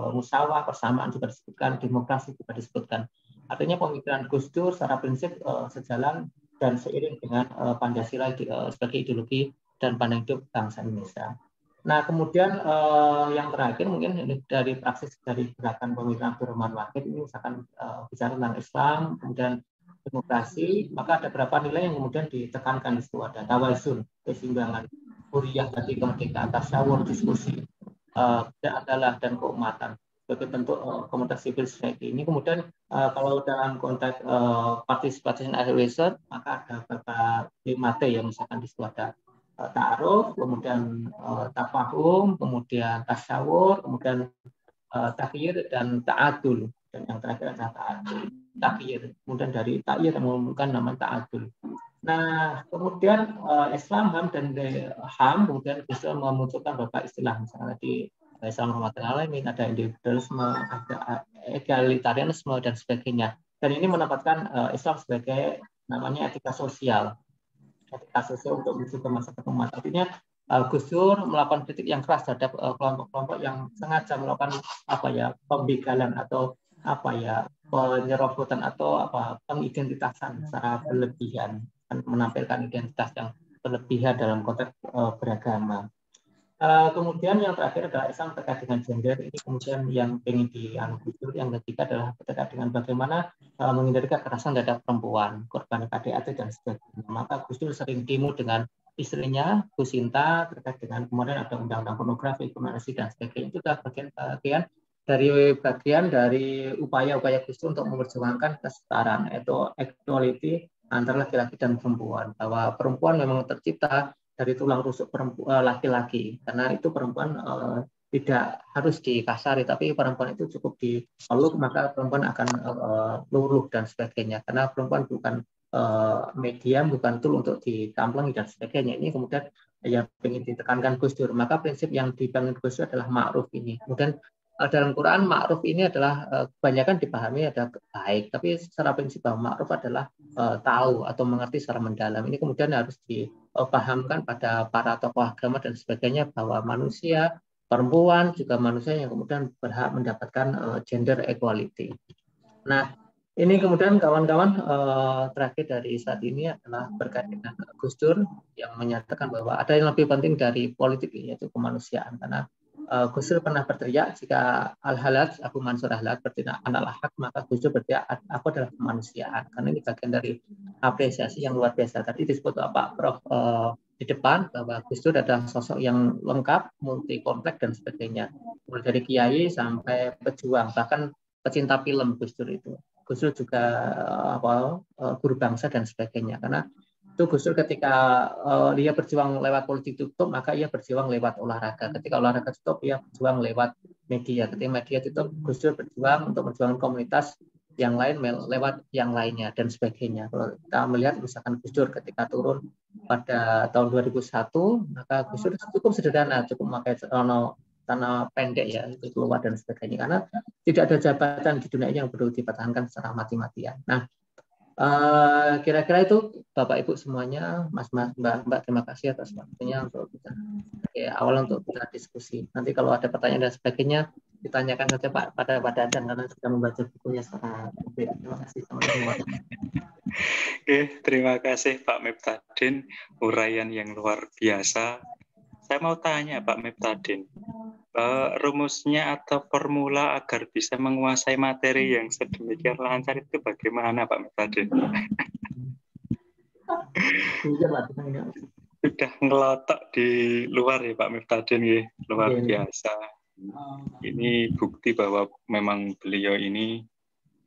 musawah, persamaan juga disebutkan, demokrasi juga disebutkan. Artinya pemikiran Gus Dur secara prinsip sejalan dan seiring dengan Pancasila sebagai ideologi dan pandang hidup bangsa Indonesia. Nah, kemudian yang terakhir mungkin dari praksis dari gerakan pemikiran Abdurrahman Wahid ini misalkan bicara tentang Islam, kemudian demokrasi, maka ada beberapa nilai yang kemudian ditekankan di situ. Ada tawazun, keseimbangan, huriyah tadi, kemerdekaan, tasyawur, diskusi, keadilan dan keumatan sebagai bentuk komunitas civil society. Ini kemudian kalau dalam konteks participation and research, maka ada beberapa 5T ya, misalkan di situ ada ta'aruf, kemudian tafahum, kemudian tasyawur, kemudian takhir dan ta'adul. Dan yang terakhir adalah takhir. Kemudian dari takhir yang mengumumkan nama ta'adul. Nah, kemudian Islam, HAM, dan HAM, kemudian Gus Dur memunculkan beberapa istilah. Misalnya di Islam rahmatan alamin, ada individualisme, ada egalitarianisme, dan sebagainya. Dan ini menempatkan Islam sebagai namanya etika sosial untuk menuju ke masa pertemuan. Artinya Gus Dur melakukan kritik yang keras terhadap kelompok-kelompok yang sengaja melakukan pembegalan atau penyerobotan atau pengidentitasan secara berlebihan, menampilkan identitas yang berlebihan dalam konteks beragama. Kemudian yang terakhir adalah Islam terkait dengan gender. Ini kemudian yang ingin Gus Dur. Yang ketiga adalah terkait dengan bagaimana menghindari kekerasan terhadap perempuan, korban KDRT dan sebagainya. Maka Gus Dur sering demo dengan istrinya, Gus Sinta, terkait dengan kemudian ada undang-undang pornografi, kriminalisasi dan sebagainya. Itu adalah bagian dari upaya-upaya Gus Dur untuk memperjuangkan kesetaraan atau equality antara laki-laki dan perempuan. Bahwa perempuan memang tercipta dari tulang rusuk laki-laki, karena itu perempuan tidak harus dikasari, tapi perempuan itu cukup dipeluk, maka perempuan akan luluh dan sebagainya, karena perempuan bukan medium, bukan tool untuk ditamplangi dan sebagainya. Ini kemudian yang ingin ditekankan Gus Dur. Maka prinsip yang dibangun Gus Dur adalah ma'ruf ini. Kemudian dalam Quran ma'ruf ini adalah kebanyakan dipahami ada baik, tapi secara prinsip bahwa ma'ruf adalah tahu atau mengerti secara mendalam. Ini kemudian harus dipahamkan pada para tokoh agama dan sebagainya, bahwa manusia, perempuan juga manusia yang kemudian berhak mendapatkan gender equality. Nah, ini kemudian kawan-kawan terakhir dari saat ini adalah berkait dengan Gus Dur yang menyatakan bahwa ada yang lebih penting dari politik, yaitu kemanusiaan. Karena Gus Dur pernah berteriak, jika Al-Halaj, Abu Mansur Al-Halaj berteriak anallah haq, maka Gus Dur berteriak aku adalah kemanusiaan. Karena ini bagian dari apresiasi yang luar biasa. Tadi disebut Pak Prof di depan bahwa Gus Dur adalah sosok yang lengkap, multi kompleks dan sebagainya. Mulai dari kiai sampai pejuang, bahkan pecinta film Gus Dur itu. Gus Dur juga guru bangsa dan sebagainya. Karena itu Gus Dur ketika dia berjuang lewat politik tutup, maka ia berjuang lewat olahraga. Ketika olahraga tutup, ia berjuang lewat media. Ketika media tutup, Gus Dur berjuang untuk memperjuangkan komunitas yang lain lewat yang lainnya dan sebagainya. Kalau kita melihat misalkan Gus Dur ketika turun pada tahun 2001, maka Gus Dur cukup sederhana, cukup memakai tanah pendek ya, itu keluar dan sebagainya. Karena tidak ada jabatan di dunia yang perlu dipertahankan secara mati-matian. Nah, kira-kira itu Bapak Ibu semuanya, Mas-mas, Mbak, terima kasih atas waktunya untuk kita awal untuk kita diskusi. Nanti kalau ada pertanyaan dan sebagainya ditanyakan saja Pak pada Dadan karena sudah membaca bukunya secara lebih. Terima kasih teman-teman. Oke, terima kasih Pak Miftadin, uraian yang luar biasa. Saya mau tanya Pak Miftadin, rumusnya atau formula agar bisa menguasai materi yang sedemikian lancar itu bagaimana Pak Miftadin? Iya, Pak. Sudah ngelotok di luar ya Pak Miftadin ya, luar biasa. Ini bukti bahwa memang beliau ini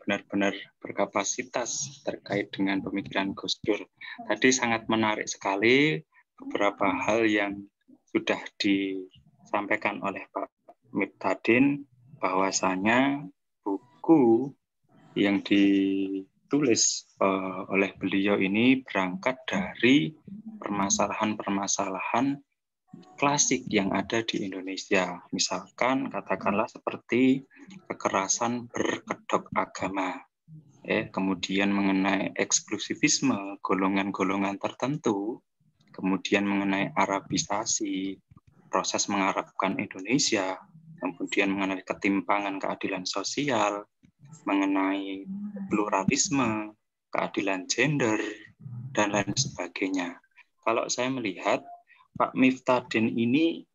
benar-benar berkapasitas terkait dengan pemikiran Gus Dur. Tadi sangat menarik sekali beberapa hal yang sudah disampaikan oleh Pak Miftadin, bahwasanya buku yang ditulis oleh beliau ini berangkat dari permasalahan-permasalahan klasik yang ada di Indonesia. Misalkan katakanlah seperti kekerasan berkedok agama, kemudian mengenai eksklusivisme golongan-golongan tertentu, kemudian mengenai Arabisasi, proses mengarabkan Indonesia, kemudian mengenai ketimpangan keadilan sosial, mengenai pluralisme, keadilan gender, dan lain sebagainya. Kalau saya melihat Pak Miftadin ini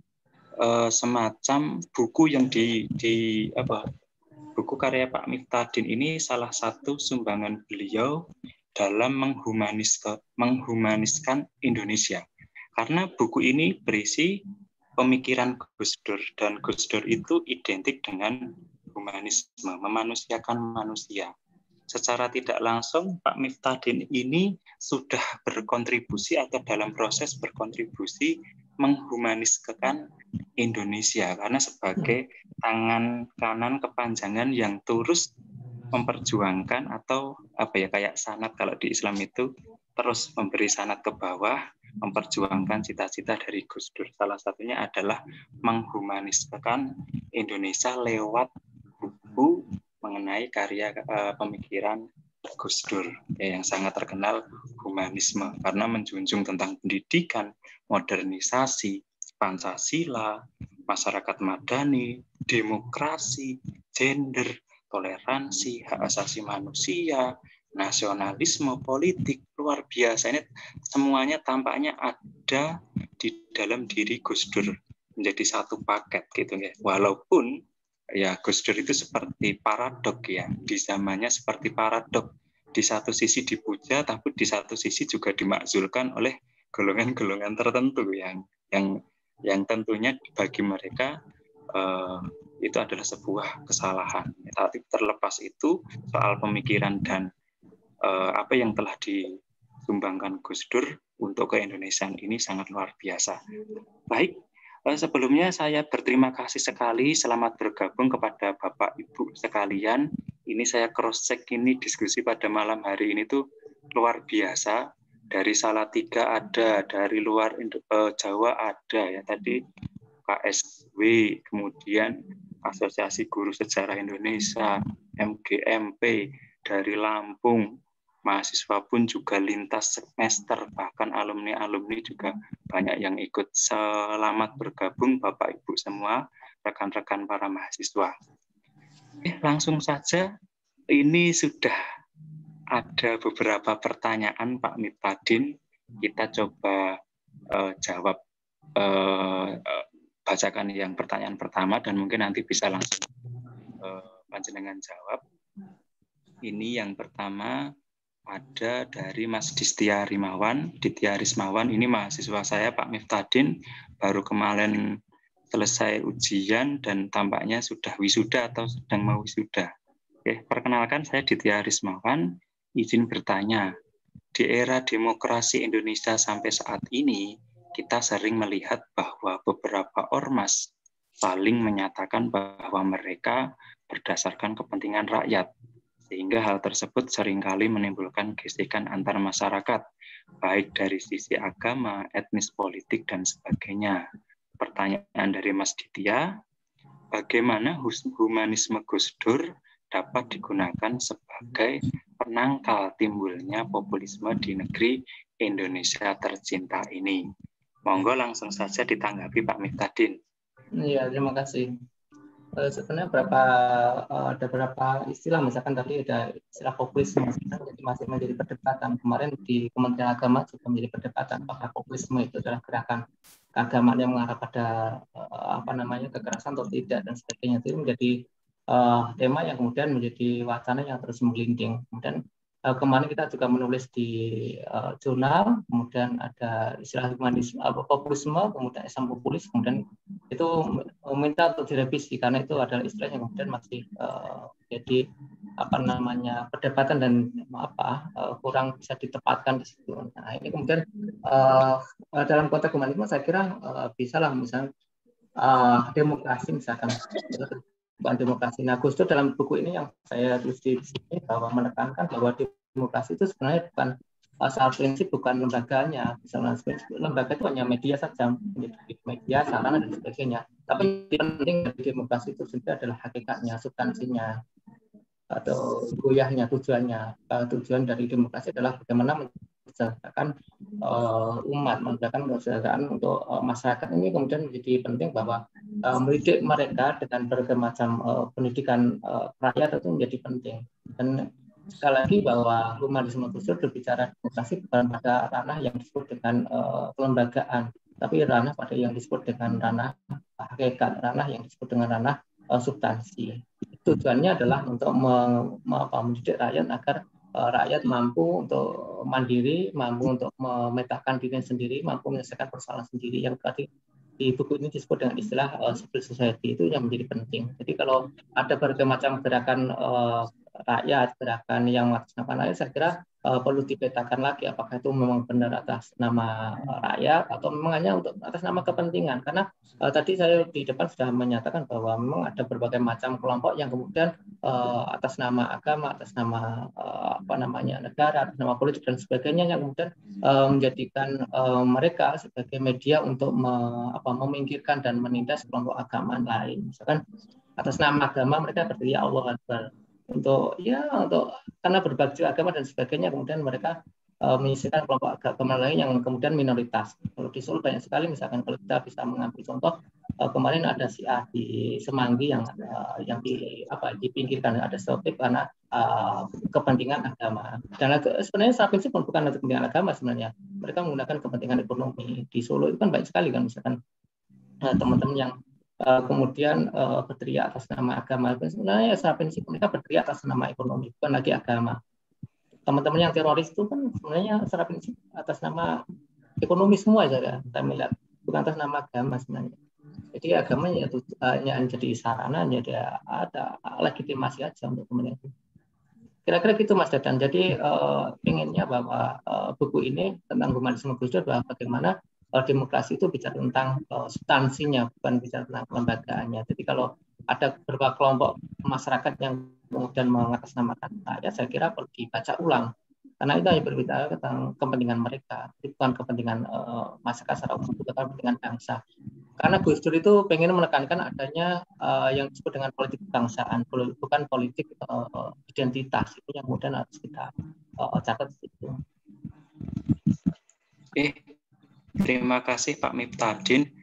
semacam buku yang buku karya Pak Miftadin ini salah satu sumbangan beliau dalam menghumaniskan Indonesia. Karena buku ini berisi pemikiran Gus Dur, dan Gus Dur itu identik dengan humanisme, memanusiakan manusia. Secara tidak langsung Pak Miftadin ini sudah berkontribusi atau dalam proses berkontribusi menghumaniskan Indonesia, karena sebagai tangan kanan kepanjangan yang terus memperjuangkan atau kayak sanad kalau di Islam itu terus memberi sanad ke bawah, memperjuangkan cita-cita dari Gus Dur. Salah satunya adalah menghumaniskan Indonesia lewat buku mengenai karya pemikiran Gus Dur yang sangat terkenal, humanisme, karena menjunjung tentang pendidikan, modernisasi, Pancasila, masyarakat madani, demokrasi, gender, toleransi, hak asasi manusia, nasionalisme, politik, luar biasa. Ini semuanya tampaknya ada di dalam diri Gus Dur, menjadi satu paket gitu ya. Walaupun ya Gus Dur itu seperti paradok ya, di zamannya seperti paradok. Di satu sisi dipuja, tapi di satu sisi juga dimakzulkan oleh golongan-golongan tertentu yang tentunya bagi mereka itu adalah sebuah kesalahan. Tapi terlepas itu, soal pemikiran dan apa yang telah disumbangkan Gus Dur untuk ke-Indonesiaan ini sangat luar biasa. Baik, sebelumnya saya berterima kasih sekali, selamat bergabung kepada Bapak Ibu sekalian. Ini saya cross-check ini diskusi pada malam hari ini tuh luar biasa. Dari Salatiga ada, dari luar Jawa ada ya tadi KSW, kemudian Asosiasi Guru Sejarah Indonesia, MGMP, dari Lampung, mahasiswa pun juga lintas semester, bahkan alumni-alumni juga banyak yang ikut. Selamat bergabung Bapak Ibu semua, rekan-rekan para mahasiswa. Langsung saja, ini sudah ada beberapa pertanyaan Pak Miftadin. Kita coba jawab, bacakan yang pertanyaan pertama dan mungkin nanti bisa langsung panjenengan jawab. Ini yang pertama ada dari Mas Ditya Rismawan. Ini mahasiswa saya Pak Miftadin, baru kemarin selesai ujian dan tampaknya sudah wisuda atau sedang mau wisuda. Oke, perkenalkan saya Ditya Rismawan, izin bertanya. Di era demokrasi Indonesia sampai saat ini, kita sering melihat bahwa beberapa ormas saling menyatakan bahwa mereka berdasarkan kepentingan rakyat, sehingga hal tersebut seringkali menimbulkan gesekan antar masyarakat, baik dari sisi agama, etnis, politik, dan sebagainya. Pertanyaan dari Mas Ditya, bagaimana humanisme Gus Dur dapat digunakan sebagai penangkal timbulnya populisme di negeri Indonesia tercinta ini? Monggo langsung saja ditanggapi Pak Miftadin. Iya, terima kasih. Sebenarnya ada beberapa istilah, misalkan tadi ada istilah populisme, jadi masih menjadi perdebatan. Kemarin di Kementerian Agama juga menjadi perdebatan apakah populisme itu adalah gerakan keagamaan yang mengarah pada kekerasan atau tidak dan sebagainya. Itu menjadi tema yang kemudian menjadi wacana yang terus menggelinding. Kemudian kemarin kita juga menulis di jurnal, kemudian ada istilah humanisme, populisme, kemudian Islam populis, kemudian itu meminta untuk direvisi karena itu adalah istilah yang kemudian masih jadi perdebatan dan kurang bisa ditempatkan di situ. Nah ini kemudian dalam konteks humanisme saya kira bisa lah misalnya demokrasi misalkan. Bukan demokrasi. Nah, Gus Dur dalam buku ini yang saya tulis di sini bahwa menekankan bahwa demokrasi itu sebenarnya bukan secara prinsip bukan lembaganya. Misalnya lembaga itu hanya media saja, media, sarana dan sebagainya. Tapi yang penting dari demokrasi itu sendiri adalah hakikatnya, substansinya, atau goyahnya, tujuannya. Tujuan dari demokrasi adalah bagaimana mensejahterakan umat, mensejahterakan kesejahteraan untuk masyarakat. Ini kemudian menjadi penting bahwa mendidik mereka dengan berbagai macam pendidikan rakyat itu menjadi penting. Dan sekali lagi bahwa humanisme Gus Dur berbicara demokrasi bukan pada ranah yang disebut dengan kelembagaan, tapi ranah pada yang disebut dengan ranah hakikat, ranah yang disebut dengan ranah substansi. Tujuannya adalah untuk mendidik rakyat agar rakyat mampu untuk mandiri, mampu untuk memetakan diri sendiri, mampu menyelesaikan persoalan sendiri. Yang tadi di buku ini disebut dengan istilah civil society, itu yang menjadi penting. Jadi kalau ada berbagai macam gerakan rakyat, gerakan yang mengatasnamakan rakyat, saya kira perlu dipetakan lagi apakah itu memang benar atas nama rakyat atau memang hanya untuk atas nama kepentingan. Karena tadi saya di depan sudah menyatakan bahwa memang ada berbagai macam kelompok yang kemudian atas nama agama, atas nama negara, atas nama politik dan sebagainya yang kemudian menjadikan mereka sebagai media untuk memingkirkan dan menindas kelompok agama lain. Misalkan atas nama agama mereka berdiri Allah Akbar. Untuk karena berbagi agama dan sebagainya, kemudian mereka menyisihkan kelompok agama lain yang kemudian minoritas. Kalau di Solo banyak sekali, misalkan kalau kita bisa mengambil contoh, kemarin ada si A di Semanggi yang dipinggirkan, ada stereotip karena kepentingan agama. Dan sebenarnya secara prinsip bukan untuk kepentingan agama sebenarnya. Mereka menggunakan kepentingan ekonomi. Di Solo itu kan banyak sekali kan, misalkan teman-teman yang kemudian berteriak atas nama agama. Sebenarnya secara prinsip mereka berteriak atas nama ekonomi, bukan lagi agama. Teman-teman yang teroris itu kan sebenarnya secara prinsip atas nama ekonomi semua saja, kita melihat, bukan atas nama agama sebenarnya. Jadi agama hanya jadi sarana, jadi ada legitimasi aja untuk kemudian. Kira-kira gitu Mas Dadan. Jadi inginnya bahwa buku ini tentang humanisme Gus Dur, bahwa bagaimana demokrasi itu bicara tentang substansinya, bukan bicara tentang kelembagaannya. Jadi kalau ada beberapa kelompok masyarakat yang kemudian mengatasnamakan rakyat, saya kira perlu dibaca ulang. Karena itu hanya berbicara tentang kepentingan mereka, bukan kepentingan masyarakat secara umum, bukan kepentingan bangsa. Karena Gus Dur itu pengen menekankan adanya yang disebut dengan politik kebangsaan, bukan politik identitas. Itu yang kemudian harus kita catat itu. Terima kasih Pak Miftadin.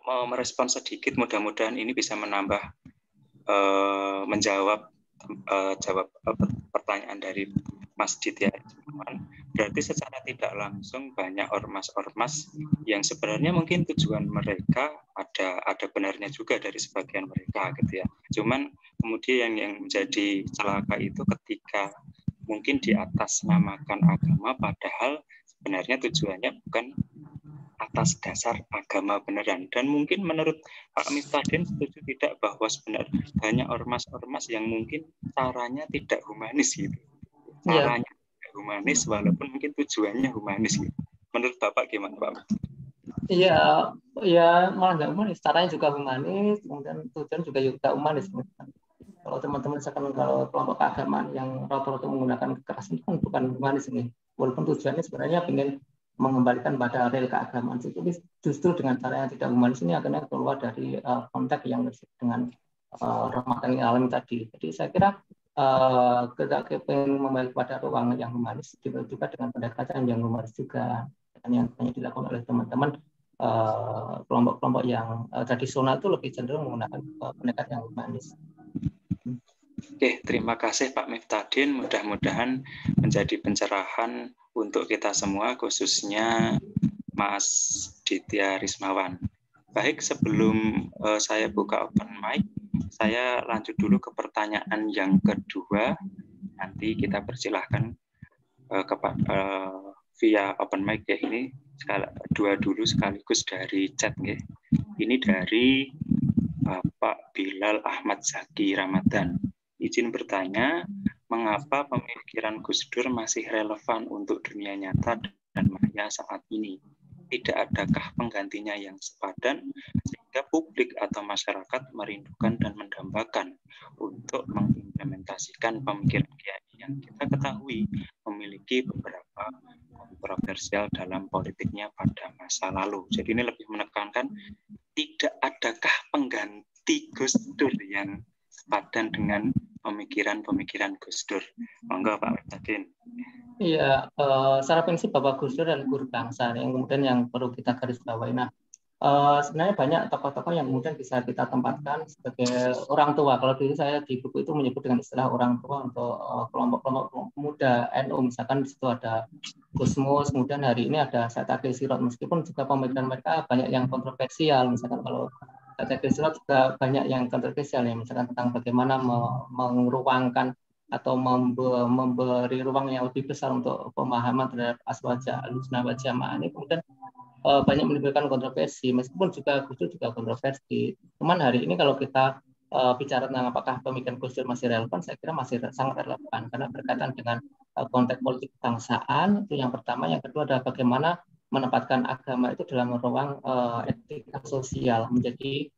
Mau merespon sedikit, mudah-mudahan ini bisa menjawab pertanyaan dari Mas Ditya. Berarti secara tidak langsung banyak ormas-ormas yang sebenarnya mungkin tujuan mereka ada benarnya juga dari sebagian mereka gitu ya. Cuman kemudian yang menjadi celaka itu ketika mungkin di atas namakan agama, padahal sebenarnya tujuannya bukan atas dasar agama beneran. Dan mungkin menurut Pak Miftadin setuju tidak bahwa sebenarnya banyak ormas-ormas yang mungkin caranya tidak humanis gitu. Caranya tidak humanis walaupun mungkin tujuannya humanis gitu. Menurut Bapak gimana Pak? Iya, malah nggak humanis. Caranya juga humanis, kemudian tujuan juga humanis. Kalau teman-teman misalkan kalau kelompok keagamaan yang rata-rata menggunakan kekerasan itu kan bukan humanis ini. Walaupun tujuannya sebenarnya ingin mengembalikan pada real keagamaan. Tapi justru dengan cara yang tidak humanis ini akhirnya keluar dari konteks yang disebut dengan rahmatan yang alami tadi. Jadi saya kira kita ingin membalik pada ruang yang humanis juga dengan pendekatan yang humanis juga, dan yang banyak dilakukan oleh teman-teman kelompok-kelompok yang tradisional itu lebih cenderung menggunakan pendekatan yang humanis. Oke, terima kasih Pak Miftadin. Mudah-mudahan menjadi pencerahan untuk kita semua, khususnya Mas Ditya Rismawan. Baik, sebelum saya buka open mic, saya lanjut dulu ke pertanyaan yang kedua. nanti kita persilahkan via open mic ya, ini dua dulu sekaligus dari chat ya. Ini dari Bapak Bilal Ahmad Zaki Ramadan. Izin bertanya, mengapa pemikiran Gus Dur masih relevan untuk dunia nyata dan maya saat ini? Tidak adakah penggantinya yang sepadan sehingga publik atau masyarakat merindukan dan mendambakan untuk mengimplementasikan pemikiran Kiai yang kita ketahui memiliki beberapa kontroversial dalam politiknya pada masa lalu. Jadi ini lebih menekankan tidak adakah pengganti Gus Dur yang sepadan dengan pemikiran-pemikiran Gus Dur. Monggo Pak Miftadin. Iya, secara prinsip Bapak Gus Dur dan guru bangsa yang kemudian yang perlu kita garis bawahi. Nah, sebenarnya banyak tokoh-tokoh yang kemudian bisa kita tempatkan sebagai orang tua. Kalau dulu saya di buku itu menyebut dengan istilah orang tua untuk kelompok-kelompok muda NU. Misalkan di situ ada Gusmus, kemudian hari ini ada Said Akil Sirot. Meskipun juga pemikiran mereka banyak yang kontroversial. Misalkan kalau Said Akil Sirot juga banyak yang kontroversial ya. Misalkan tentang bagaimana meruangkan atau memberi ruang yang lebih besar untuk pemahaman terhadap aswaja al-husna wal jamaah ini kemudian banyak menimbulkan kontroversi, meskipun juga Gus Dur juga kontroversi. Cuman hari ini kalau kita bicara tentang apakah pemikiran Gus Dur masih relevan, saya kira masih sangat relevan karena berkaitan dengan konteks politik kebangsaan itu yang pertama. Yang kedua adalah bagaimana menempatkan agama itu dalam ruang etika sosial menjadi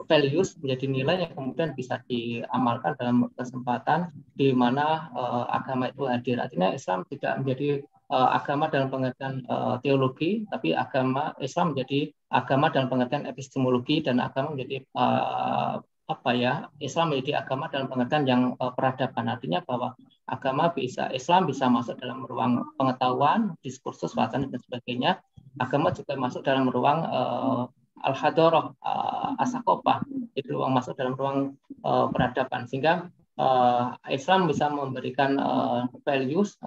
values, menjadi nilai yang kemudian bisa diamalkan dalam kesempatan di mana agama itu hadir. Artinya Islam tidak menjadi agama dalam pengertian teologi, tapi Islam menjadi agama dalam pengertian epistemologi dan agama menjadi Islam menjadi agama dalam pengertian yang peradaban. Artinya bahwa Islam bisa masuk dalam ruang pengetahuan, diskursus, wacana dan sebagainya. Agama juga masuk dalam ruang al-hadarah, as-saqafah, itu ruang masuk dalam ruang peradaban, sehingga Islam bisa memberikan values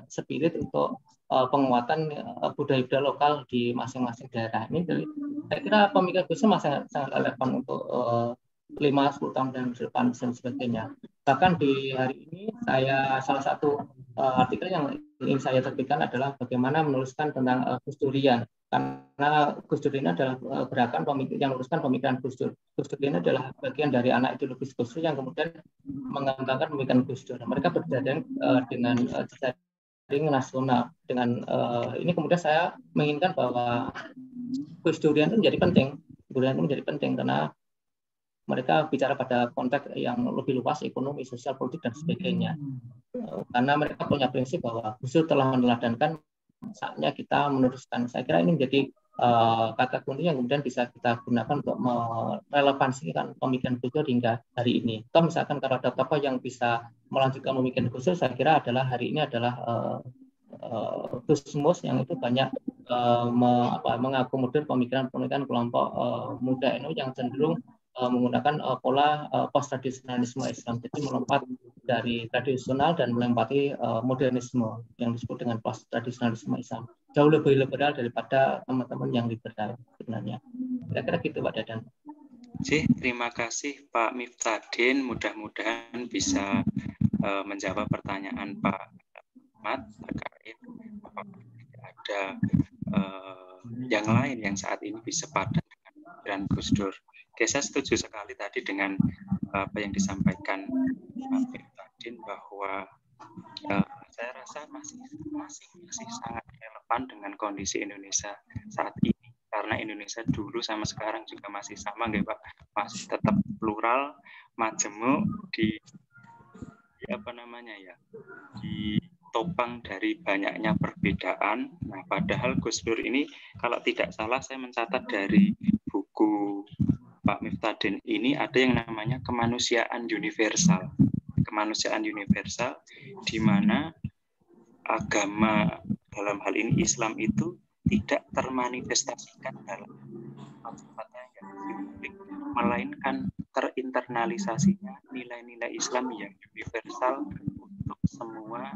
spirit untuk penguatan budaya-budaya lokal di masing-masing daerah. Ini saya kira pemikiran Gus Dur masih sangat relevan untuk 5-10 tahun dan depan dan sebagainya. Bahkan di hari ini salah satu artikel yang ingin saya terbitkan adalah bagaimana menuliskan tentang Gus Durian. Karena Gus Dur ini adalah gerakan yang menuliskan pemikiran Gus Dur. Gus Dur ini adalah bagian dari anak ideologis Gus Dur yang kemudian mengembangkan pemikiran Gus Dur. Mereka berjalan dengan jejaring nasional. Dengan ini kemudian saya menginginkan bahwa Gus Durian itu menjadi penting karena mereka bicara pada konteks yang lebih luas, ekonomi, sosial, politik, dan sebagainya. Karena mereka punya prinsip bahwa Gus Dur telah meneladankan, saatnya kita meneruskan. Saya kira ini menjadi kata kunci yang kemudian bisa kita gunakan untuk merelevansikan pemikiran Gus Dur hingga hari ini. Atau misalkan kalau ada tokoh yang bisa melanjutkan pemikiran Gus Dur, saya kira hari ini adalah Gusmus yang itu banyak mengakomodir pemikiran kelompok muda NU yang cenderung menggunakan pola post-tradisionalisme Islam. Jadi melompat dari tradisional dan melempati modernisme yang disebut dengan post-tradisionalisme Islam. Jauh lebih liberal daripada teman-teman yang liberal sebenarnya. Kira-kira gitu Pak Dadan. Terima kasih Pak Miftadin. Mudah-mudahan bisa menjawab pertanyaan Pak Ahmad terkait apakah ada yang lain yang saat ini bisa padan dengan Gus Dur. Oke, saya setuju sekali tadi dengan apa yang disampaikan Pak Miftadin bahwa saya rasa masih sangat relevan dengan kondisi Indonesia saat ini, karena Indonesia dulu sama sekarang juga masih sama nggak Pak, masih tetap plural, majemuk, ditopang dari banyaknya perbedaan. Nah, padahal Gus Dur ini kalau tidak salah saya mencatat dari buku Pak Miftadin ini ada yang namanya kemanusiaan universal. Kemanusiaan universal di mana agama dalam hal ini Islam itu tidak termanifestasikan dalam sifatnya yang publik, melainkan terinternalisasinya nilai-nilai Islam yang universal untuk semua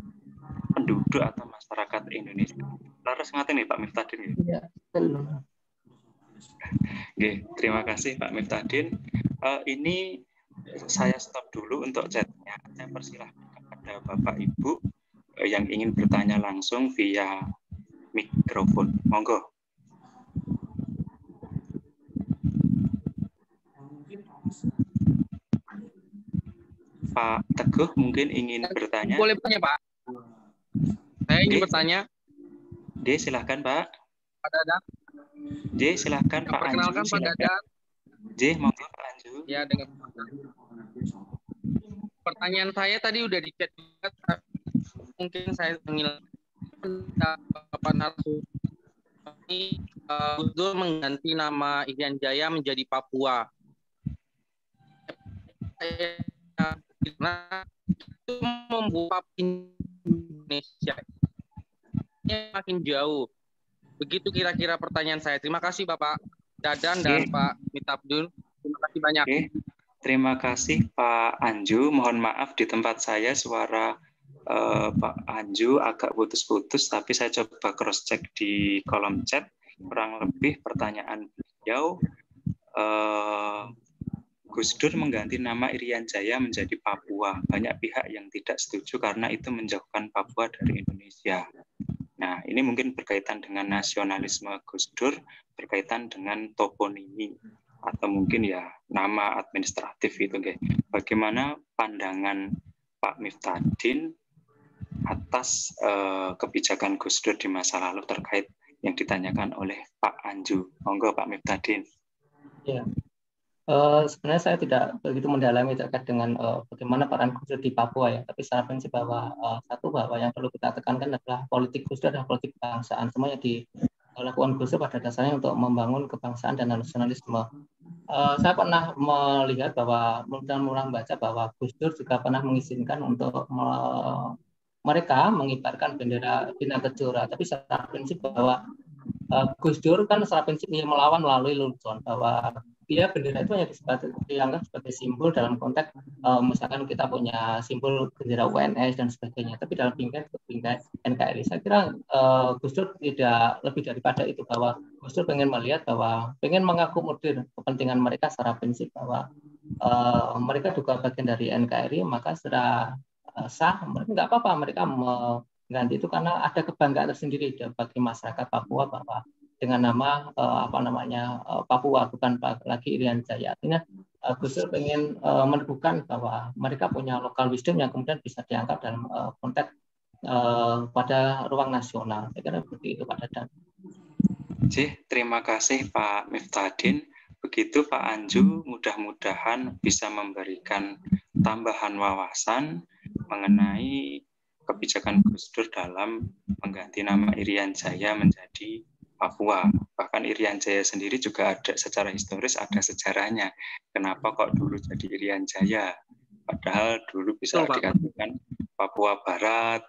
penduduk atau masyarakat Indonesia. Laras ngaten nih Pak Miftadin. Iya, betul. Oke, terima kasih Pak Miftadin. Ini saya stop dulu untuk chatnya. Saya persilahkan kepada Bapak Ibu yang ingin bertanya langsung via mikrofon. Monggo. Pak Teguh mungkin ingin bertanya. Boleh bertanya, Pak? Saya ingin bertanya. D, silahkan Pak. Pak Dadan. D, silahkan Pak Anju. Perkenalkan Pak Dadan. D, monggo Pak Anju. Ya, dengan pertanyaan saya tadi udah di chat juga. Mungkin saya mengilang Bapak Narsu. Ini Gus Dur mengganti nama Irian Jaya menjadi Papua. Karena itu membuat Indonesia makin jauh. Begitu kira-kira pertanyaan saya. Terima kasih Bapak Dadan dan Pak Mitabdul. Terima kasih banyak. Oke. Terima kasih Pak Anju. Mohon maaf di tempat saya suara Pak Anju agak putus-putus, tapi saya coba cross-check di kolom chat. Kurang lebih pertanyaan beliau, Gus Dur mengganti nama Irian Jaya menjadi Papua. Banyak pihak yang tidak setuju karena itu menjauhkan Papua dari Indonesia. Nah, ini mungkin berkaitan dengan nasionalisme Gus Dur, berkaitan dengan toponimi, atau mungkin ya nama administratif itu. Bagaimana pandangan Pak Miftadin atas kebijakan Gus Dur di masa lalu terkait yang ditanyakan oleh Pak Anju? Monggo Pak Miftadin. Ya. Sebenarnya saya tidak begitu mendalami terkait dengan bagaimana peran Gus Dur di Papua ya, tapi secara prinsip bahwa bahwa yang perlu kita tekankan adalah politik Gus Dur adalah politik kebangsaan. Semuanya dilakukan Gus Dur pada dasarnya untuk membangun kebangsaan dan nasionalisme. Saya pernah melihat bahwa mulai baca bahwa Gus Dur juga pernah mengizinkan untuk mereka mengibarkan bendera Bina Kejora, tapi secara prinsip bahwa Gus Dur kan secara prinsip melawan melalui lelucon bahwa dia bendera itu hanya dianggap sebagai simbol dalam konteks misalkan kita punya simbol bendera UNS dan sebagainya, tapi dalam bingkai NKRI saya kira Gus Dur tidak lebih daripada itu, bahwa Gus Dur pengen melihat bahwa pengen mengakomodir kepentingan mereka secara prinsip bahwa mereka juga bagian dari NKRI, maka secara sah mereka nggak apa-apa mereka mengganti itu karena ada kebanggaan tersendiri bagi masyarakat Papua bahwa dengan nama Papua, bukan lagi Irian Jaya. Artinya Gus Dur ingin meneguhkan bahwa mereka punya local wisdom yang kemudian bisa dianggap dalam konteks pada ruang nasional. Saya kira seperti itu Pak Dadan. Terima kasih Pak Miftadin. Begitu Pak Anju, mudah-mudahan bisa memberikan tambahan wawasan mengenai kebijakan Gus Dur dalam mengganti nama Irian Jaya menjadi Papua. Bahkan Irian Jaya sendiri juga ada secara historis, ada sejarahnya. Kenapa kok dulu jadi Irian Jaya? Padahal dulu bisa dikatakan Papua Barat,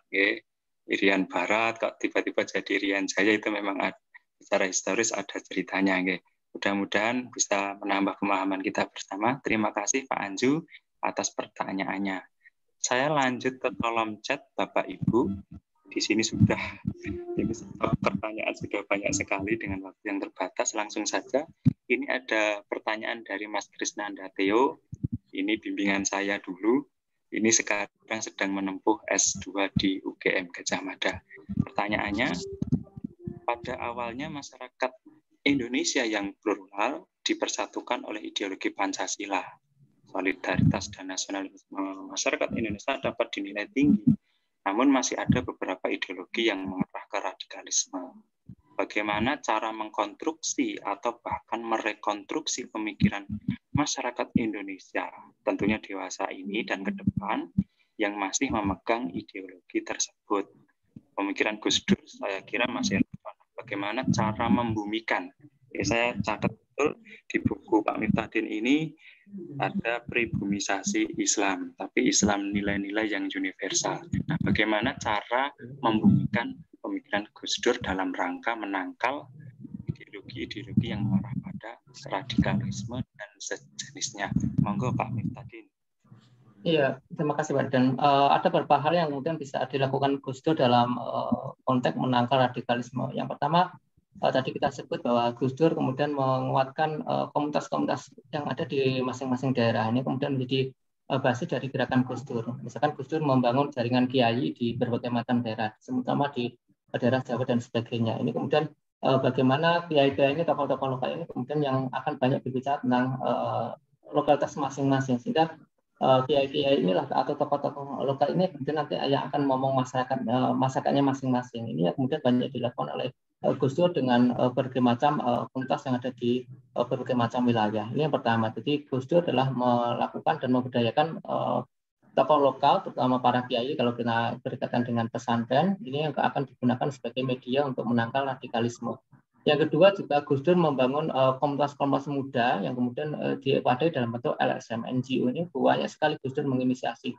Irian Barat, kok tiba-tiba jadi Irian Jaya, itu memang ada, secara historis ada ceritanya. Mudah-mudahan bisa menambah pemahaman kita bersama. Terima kasih Pak Anju atas pertanyaannya. Saya lanjut ke kolom chat Bapak Ibu. Di sini pertanyaan sudah banyak sekali dengan waktu yang terbatas. Langsung saja, ini ada pertanyaan dari Mas Krisnanda Theo. Ini bimbingan saya dulu. Ini sekarang sedang menempuh S2 di UGM Gajah Mada. Pertanyaannya, pada awalnya masyarakat Indonesia yang plural dipersatukan oleh ideologi Pancasila. Solidaritas dan nasionalisme masyarakat Indonesia dapat dinilai tinggi. Namun masih ada beberapa ideologi yang mengarah ke radikalisme. Bagaimana cara mengkonstruksi atau bahkan merekonstruksi pemikiran masyarakat Indonesia, tentunya dewasa ini dan ke depan, yang masih memegang ideologi tersebut. Pemikiran Gus Dur saya kira masih relevan. Bagaimana cara membumikan? Saya catat betul di buku Pak Miftadin ini ada pribumisasi Islam, tapi Islam nilai-nilai yang universal. Nah, bagaimana cara membumikan pemikiran Gus Dur dalam rangka menangkal ideologi-ideologi yang mengarah pada radikalisme dan sejenisnya? Monggo Pak Miftadin. Iya, terima kasih Pak. Dan ada beberapa hal yang kemudian bisa dilakukan Gus Dur dalam konteks menangkal radikalisme. Yang pertama, tadi kita sebut bahwa Gus Dur kemudian menguatkan komunitas-komunitas yang ada di masing-masing daerah. Ini kemudian menjadi basis dari gerakan Gus Dur. Misalkan Gus Dur membangun jaringan kiai di berbagai macam daerah, terutama di daerah Jawa dan sebagainya. Ini kemudian bagaimana kiai-kiai ini, tokoh-tokoh lokal ini kemudian yang akan banyak berbicara tentang lokalitas masing-masing, sehingga kiai-kiai inilah atau tokoh-tokoh lokal ini kemudian nanti yang akan ngomong masakannya masing-masing. Ini yang kemudian banyak dilakukan oleh Gus Dur dengan berbagai macam komunitas yang ada di berbagai macam wilayah. Ini yang pertama. Jadi Gus Dur adalah melakukan dan memberdayakan tokoh lokal, terutama para kiai kalau kita berkaitan dengan pesantren, ini yang akan digunakan sebagai media untuk menangkal radikalisme. Yang kedua juga Gus Dur membangun komunitas-komunitas muda yang kemudian diwadai dalam bentuk LSM, NGO. Ini banyak sekali Gus Dur menginisiasi.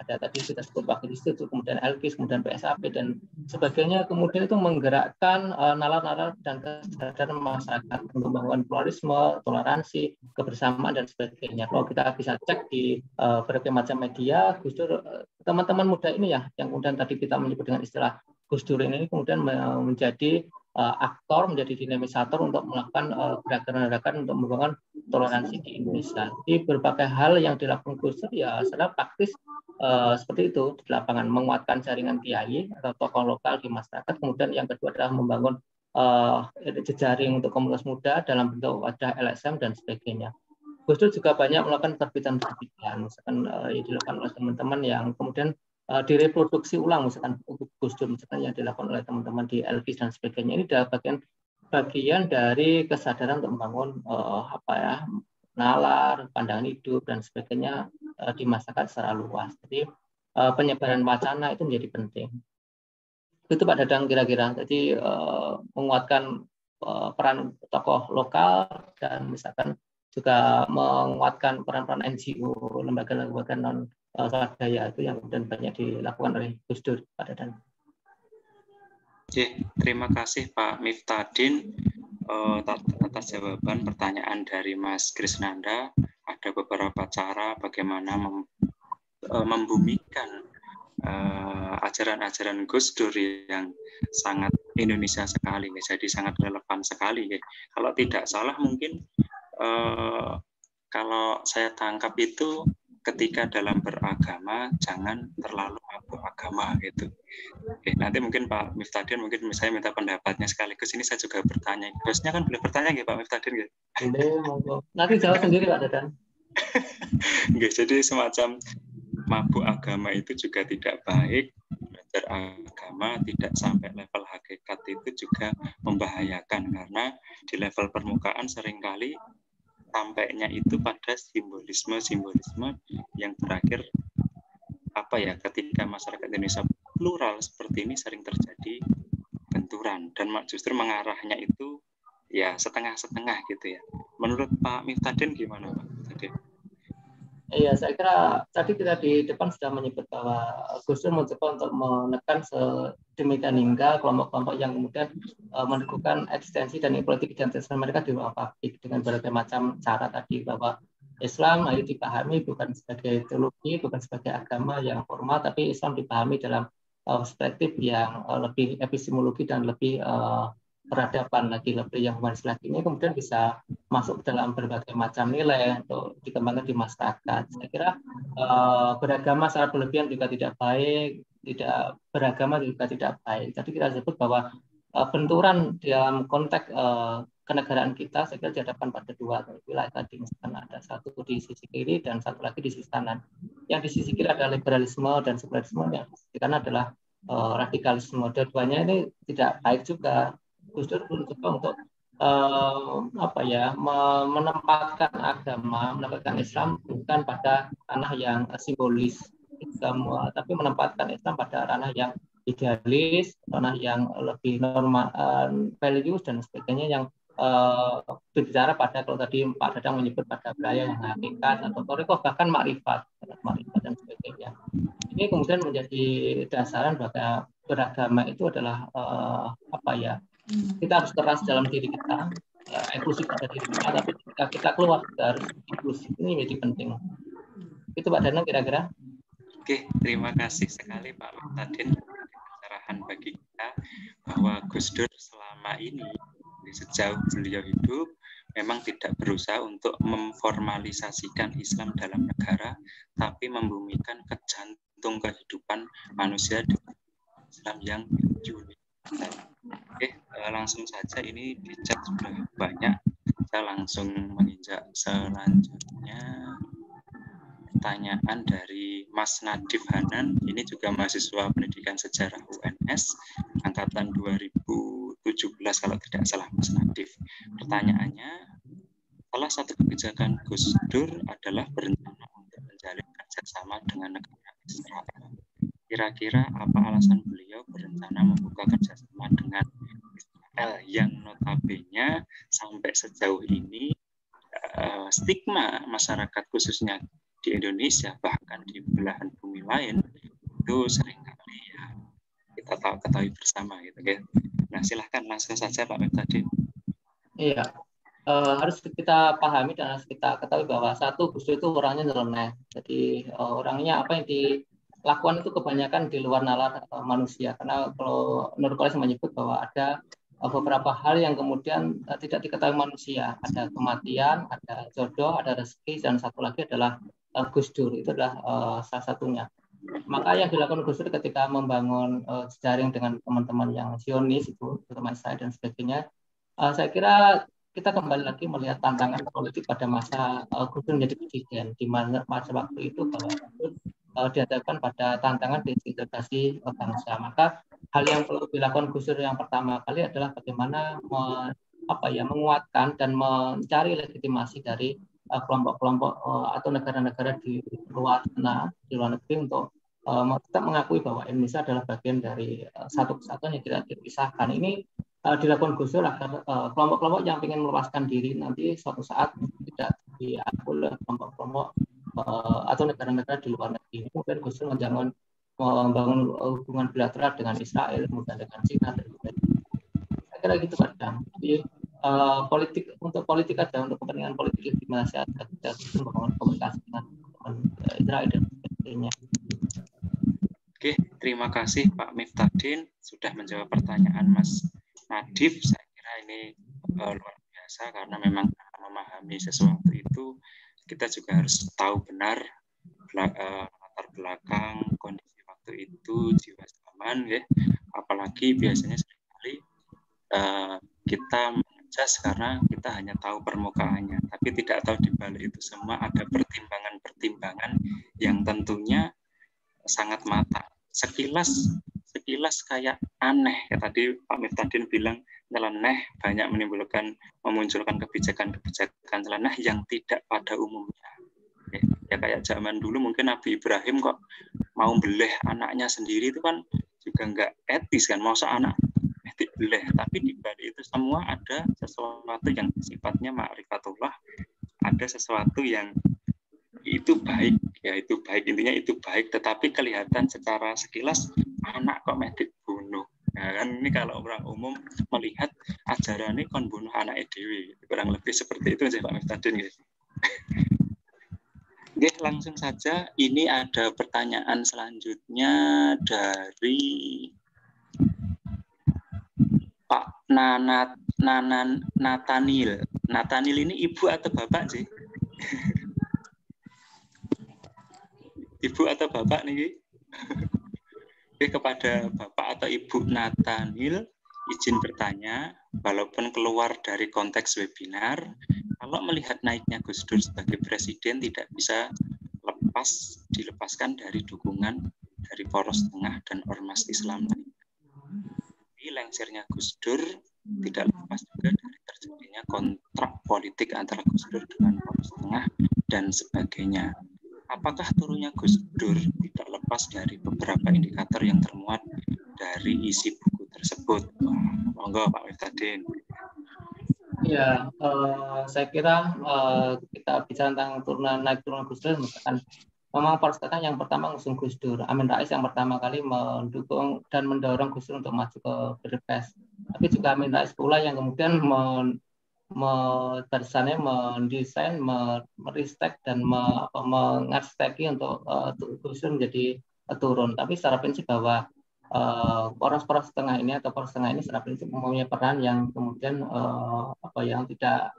Ada tadi kita sebut Wakil Institut, kemudian LKIS, kemudian PSAP dan sebagainya. Kemudian itu menggerakkan nalar-nalar dan kesadaran masyarakat untuk membangun pluralisme, toleransi, kebersamaan dan sebagainya. Kalau kita bisa cek di berbagai macam media, Gus Dur, teman-teman muda ini ya, yang kemudian tadi kita menyebut dengan istilah Gus Dur ini kemudian menjadi aktor, menjadi dinamisator untuk melakukan gerakan-gerakan untuk membangun toleransi di Indonesia. Di berbagai hal yang dilakukan Gus Dur ya secara praktis seperti itu di lapangan, menguatkan jaringan kiai atau tokoh lokal di masyarakat. Kemudian yang kedua adalah membangun jejaring untuk komunitas muda dalam bentuk wadah LSM dan sebagainya. Gus Dur juga banyak melakukan terbitan-terbitan, misalkan yang dilakukan oleh teman-teman yang kemudian direproduksi ulang, misalkan Gus Dur misalkan yang dilakukan oleh teman-teman di LKIS dan sebagainya. Ini adalah bagian dari kesadaran untuk membangun nalar, pandangan hidup dan sebagainya di masyarakat secara luas. Jadi penyebaran wacana itu menjadi penting. Itu Pak Dadang kira-kira. Jadi menguatkan peran tokoh lokal dan misalkan juga menguatkan peran-peran NGO, lembaga-lembaga non swadaya itu yang kemudian banyak dilakukan oleh Gus Dur Pak Dadang. Oke, terima kasih Pak Miftadin atas jawaban pertanyaan dari Mas Krisnanda. Ada beberapa cara bagaimana membumikan ajaran-ajaran Gus Dur yang sangat Indonesia sekali, jadi sangat relevan sekali. Kalau tidak salah mungkin kalau saya tangkap itu ketika dalam beragama jangan terlalu mabuk agama gitu. Oke, nanti mungkin Pak Miftadin mungkin saya minta pendapatnya sekaligus. Ini saya juga bertanya. Bosnya kan boleh bertanya nggak Pak Miftadin nggak? Boleh, monggo. Nanti jawab sendiri Pak Dadan. Nggak, jadi semacam mabuk agama itu juga tidak baik. Belajar agama tidak sampai level hakikat itu juga membahayakan karena di level permukaan seringkali sampainya itu pada simbolisme yang berakhir ketika masyarakat Indonesia plural seperti ini sering terjadi benturan dan justru mengarahnya itu ya setengah-setengah gitu ya. Menurut Pak Miftadin gimana Pak Miftadin? Iya, saya kira tadi kita di depan sudah menyebut bahwa Gus Dur mencoba untuk menekan sedemikian hingga kelompok-kelompok yang kemudian meneguhkan eksistensi dan politik identitas mereka di ruang publik dengan berbagai macam cara tadi, bahwa Islam ayo dipahami bukan sebagai teologi, bukan sebagai agama yang formal, tapi Islam dipahami dalam perspektif yang lebih epistemologi dan lebih peradaban lagi, lebih yang humanis lagi. Ini kemudian bisa masuk dalam berbagai macam nilai untuk dikembangkan di masyarakat. Saya kira beragama secara berlebihan juga tidak baik, tidak beragama juga tidak baik. Jadi kita sebut bahwa benturan dalam konteks kenegaraan kita, saya kira dihadapkan pada dua wilayah tadi. Misalkan ada satu di sisi kiri dan satu lagi di sisi kanan. Yang di sisi kiri adalah liberalisme dan sekularisme, yang di sisi kanan adalah radikalisme. Dua-duanya ini tidak baik juga. Gus Dur mencoba untuk menempatkan agama, menempatkan Islam bukan pada ranah yang simbolis, tapi menempatkan Islam pada ranah yang idealis, ranah yang lebih normal, values dan sebagainya, yang berbicara pada, kalau tadi Pak Dadang menyebut pada wilayah yang hakikat atau thariqah, bahkan makrifat dan sebagainya. Ini kemudian menjadi dasaran bahwa beragama itu adalah kita harus keras dalam diri kita, inklusif pada diri kita, tapi ketika kita keluar kita harus inklusif. Ini menjadi penting. Itu Pak Danang kira-kira. Oke, terima kasih sekali Pak Miftadin pencerahan bagi kita bahwa Gus Dur selama ini Sejauh beliau hidup, memang tidak berusaha untuk memformalisasikan Islam dalam negara, tapi membumikan ke jantung kehidupan manusia dengan Islam yang unik. Oke, langsung saja, ini di chat sudah banyak. Kita langsung menginjak selanjutnya. Pertanyaan dari Mas Nadif Hanan, ini juga mahasiswa pendidikan sejarah UNS, angkatan 2017 kalau tidak salah Mas Nadif. Pertanyaannya, salah satu kebijakan Gus Dur adalah berencana untuk menjalin kerjasama dengan negara Israel. Kira-kira apa alasan beliau berencana membuka kerjasama dengan Israel yang notabene sampai sejauh ini stigma masyarakat khususnya di Indonesia, bahkan di belahan bumi lain, itu seringkali ya kita ketahui bersama gitu kan. Nah, silahkan langsung saja Pak Miftadin. Iya, harus kita pahami dan harus kita ketahui bahwa satu, Gus Dur itu orangnya nyeleneh. Jadi orangnya apa yang dilakukan itu kebanyakan di luar nalar manusia. Karena kalau Nur Kholis menyebut bahwa ada beberapa hal yang kemudian tidak diketahui manusia. Ada kematian, ada jodoh, ada rezeki, dan satu lagi adalah Gus Dur. Itu adalah salah satunya. Maka yang dilakukan Gus Dur ketika membangun jejaring dengan teman-teman yang Zionis itu, terutama Israel dan sebagainya, saya kira kita kembali lagi melihat tantangan politik pada masa Gus Dur menjadi presiden, di mana masa waktu itu bahwa Gus Dur dihadapkan pada tantangan disintegrasi bangsa. Maka hal yang perlu dilakukan Gus Dur yang pertama kali adalah bagaimana menguatkan dan mencari legitimasi dari kelompok-kelompok atau negara-negara di luar sana, di luar negeri untuk tetap mengakui bahwa Indonesia adalah bagian dari satu kesatuan yang tidak dipisahkan. Ini dilakukan Gus Dur agar kelompok-kelompok yang ingin melepaskan diri nanti suatu saat tidak diakui oleh kelompok-kelompok atau negara-negara di luar negeri. Kemudian Gus Dur membangun hubungan bilateral dengan Israel, kemudian dengan China dan sebagainya. Saya kira gitu Pak Dam. Jadi untuk politik aja, untuk kepentingan politik di masyarakat kita membangun komunikasi dengan teman Israel dan sebagainya. Oke, terima kasih Pak Miftadin sudah menjawab pertanyaan Mas Nadif. Saya kira ini luar biasa karena memang memahami sesuatu itu kita juga harus tahu benar latar belakang kondisi waktu itu, jiwa zaman, ya. Apalagi biasanya seringkali kita mengejas karena kita hanya tahu permukaannya, tapi tidak tahu di balik itu semua ada pertimbangan-pertimbangan yang tentunya sangat matang. Sekilas kayak aneh ya, tadi Pak Miftadin bilang nyeleneh, banyak memunculkan kebijakan-kebijakan nyeleneh yang tidak pada umumnya. Ya kayak zaman dulu mungkin Nabi Ibrahim kok mau beleh anaknya sendiri itu kan juga nggak etis kan, masa anak beleh, tapi di balik itu semua ada sesuatu yang sifatnya ma'rifatullah, ada sesuatu yang itu baik, ya itu baik, intinya itu baik, tetapi kelihatan secara sekilas anak kok medit bunuh. Nah, kan ini kalau orang umum melihat ajaran ini kon bunuh anak dewi, kurang lebih seperti itu aja Pak Miftadin guys. Oke, langsung saja. Ini ada pertanyaan selanjutnya dari Pak Natanil. Natanil ini ibu atau bapak sih? Ibu atau bapak nih? Kepada bapak atau ibu Natanil, izin bertanya, walaupun keluar dari konteks webinar, kalau melihat naiknya Gus Dur sebagai presiden tidak bisa dilepaskan dari dukungan dari poros tengah dan ormas Islam lain. Lengsernya Gus Dur tidak lepas juga dari terjadinya kontrak politik antara Gus Dur dengan poros tengah dan sebagainya. Apakah turunnya Gus Dur tidak lepas dari beberapa indikator yang termuat dari isi buku tersebut? Monggo Pak Miftadin. Ya, saya kira kita bicara tentang naik turun Gus Dur, misalkan memang poros tengah yang pertama mengusung Gus Dur. Amin Rais yang pertama kali mendukung dan mendorong Gus Dur untuk maju ke Pilpres. Tapi juga Amin Rais pula yang kemudian mendesain, meristek dan mengarsitektur untuk Gus Dur menjadi turun. Tapi secara prinsip bahwa poros-poros tengah ini atau poros tengah ini secara prinsip mempunyai peran yang kemudian yang tidak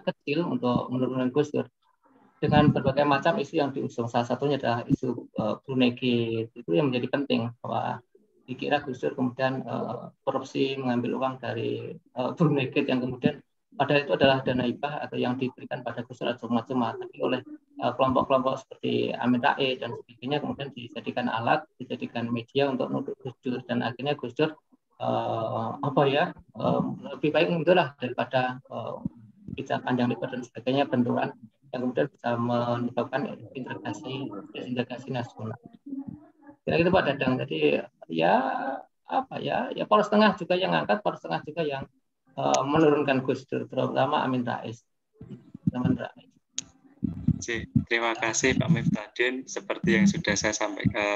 kecil untuk menurunkan Gus Dur dengan berbagai macam isu yang diusung. Salah satunya adalah isu Brunei-Gate. Itu yang menjadi penting, bahwa dikira Gus Dur kemudian korupsi mengambil uang dari Brunei-Gate yang kemudian padahal itu adalah dana hibah atau yang diberikan pada Gus Dur cuma-cuma, tapi oleh kelompok-kelompok seperti Amin Rais dan sebagainya kemudian dijadikan alat, dijadikan media untuk nuduh Gus Dur, dan akhirnya Gus Dur lebih baik mundurlah daripada bicara panjang lebar dan sebagainya, benturan yang kemudian bisa menyebabkan integrasi nasional. Kira-kira Pak Dadang. Jadi poros tengah juga yang angkat, poros tengah juga yang menurunkan Gus Dur, terutama Amin Rais. Terima kasih Pak Miftadin. Seperti yang sudah saya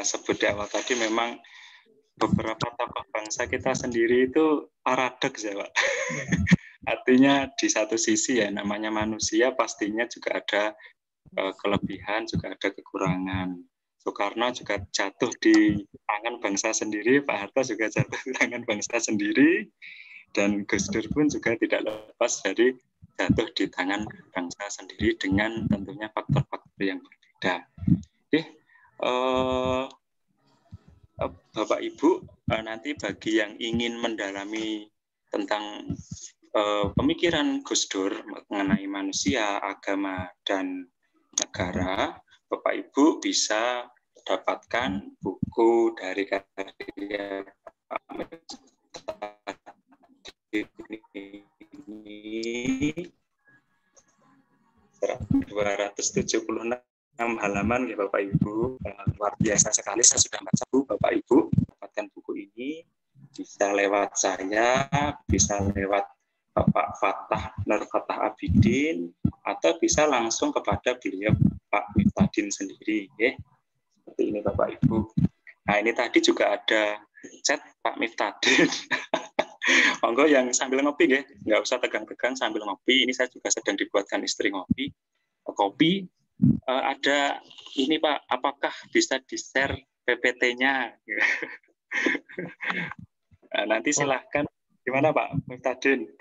sebut di awal tadi, memang beberapa tokoh bangsa kita sendiri itu paradoks ya Pak. Artinya di satu sisi ya namanya manusia pastinya juga ada kelebihan, juga ada kekurangan. Soekarno juga jatuh di tangan bangsa sendiri, Pak Harto juga jatuh di tangan bangsa sendiri, dan Gus Dur pun juga tidak lepas dari jatuh di tangan bangsa sendiri dengan tentunya faktor-faktor yang berbeda. Bapak Ibu, nanti bagi yang ingin mendalami tentang pemikiran Gus Dur mengenai manusia, agama, dan negara, Bapak Ibu bisa dapatkan buku dari karya Pak ini 276 halaman ya Bapak Ibu. Luar biasa sekali, saya sudah baca Bapak Ibu. Dapatkan buku ini bisa lewat saya, bisa lewat Bapak Nur Fathah Abidin, atau bisa langsung kepada beliau Pak Miftadin sendiri. Seperti ini Bapak Ibu. Nah ini tadi juga ada chat Pak Miftadin. Monggo yang sambil ngopi ya, nggak usah tegang-tegang sambil ngopi. Ini saya juga sedang dibuatkan istri kopi. Ada ini Pak, apakah bisa di-share PPT-nya? Nah, nanti silahkan. Gimana Pak Miftadin?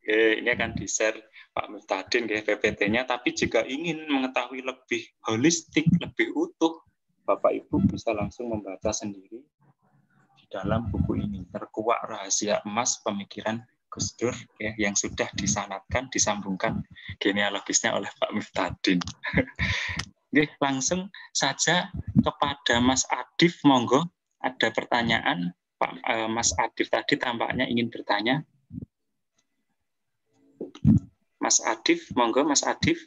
Ini akan di-share Pak Miftadin PPT-nya, tapi jika ingin mengetahui lebih holistik, lebih utuh, Bapak Ibu bisa langsung membaca sendiri di dalam buku ini, Terkuak Rahasia Emas Pemikiran Gus Dur, yang sudah disanadkan, disambungkan genealogisnya oleh Pak Miftadin. Langsung saja kepada Mas Adif, monggo ada pertanyaan. Pak Mas Adif tadi tampaknya ingin bertanya. Mas Adif, monggo Mas Adif.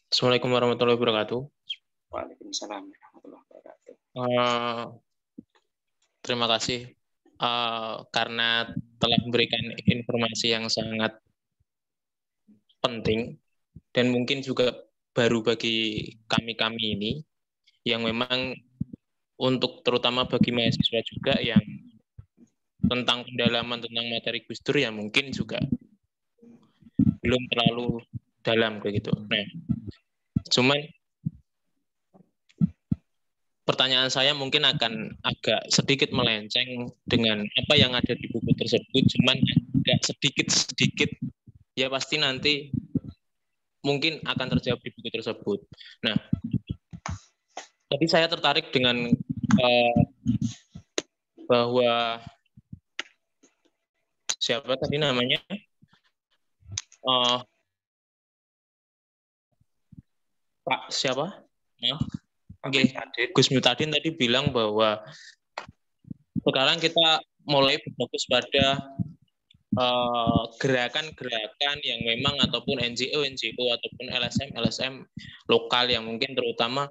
Assalamualaikum warahmatullahi wabarakatuh. Waalaikumsalam warahmatullahi wabarakatuh. Terima kasih karena telah memberikan informasi yang sangat penting dan mungkin juga baru bagi kami ini yang memang untuk terutama bagi mahasiswa juga yang tentang pendalaman tentang materi Gus Dur yang mungkin juga belum terlalu dalam begitu. Nah, cuman pertanyaan saya mungkin akan agak sedikit melenceng dengan apa yang ada di buku tersebut, cuman agak sedikit ya pasti nanti mungkin akan terjawab di buku tersebut. Nah, tadi saya tertarik dengan bahwa siapa tadi namanya? Pak siapa? Oke, Gus Miftadin tadi bilang bahwa sekarang kita mulai berfokus pada gerakan-gerakan yang memang ataupun NGO ataupun LSM lokal yang mungkin terutama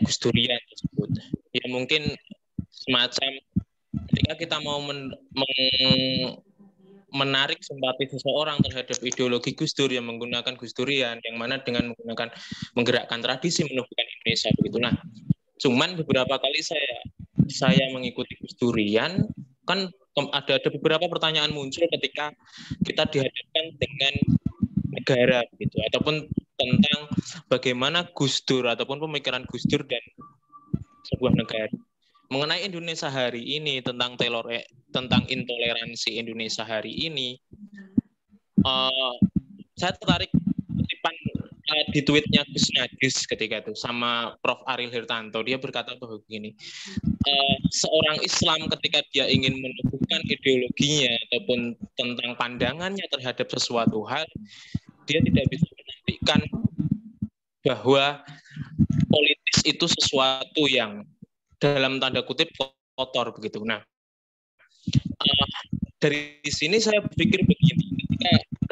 Gus Durian tersebut. Ya mungkin semacam ketika kita mau menarik simpati seseorang terhadap ideologi Gus Dur yang menggunakan Gus Durian, yang mana dengan menggerakkan tradisi menubuhkan Indonesia begitu. Nah, cuman beberapa kali saya mengikuti Gus Durian kan ada beberapa pertanyaan muncul ketika kita dihadapkan dengan negara begitu ataupun tentang bagaimana Gus Dur ataupun pemikiran Gus Dur dan sebuah negara. Mengenai Indonesia hari ini, tentang intoleransi Indonesia hari ini, saya tertarik kutipan di tweetnya Gus Najis ketika itu sama Prof. Ariel Hirtanto. Dia berkata bahwa begini, seorang Islam ketika dia ingin menunjukkan ideologinya ataupun tentang pandangannya terhadap sesuatu hal, dia tidak bisa menafikan bahwa politis itu sesuatu yang dalam tanda kutip kotor begitu. Nah, dari sini saya berpikir begini,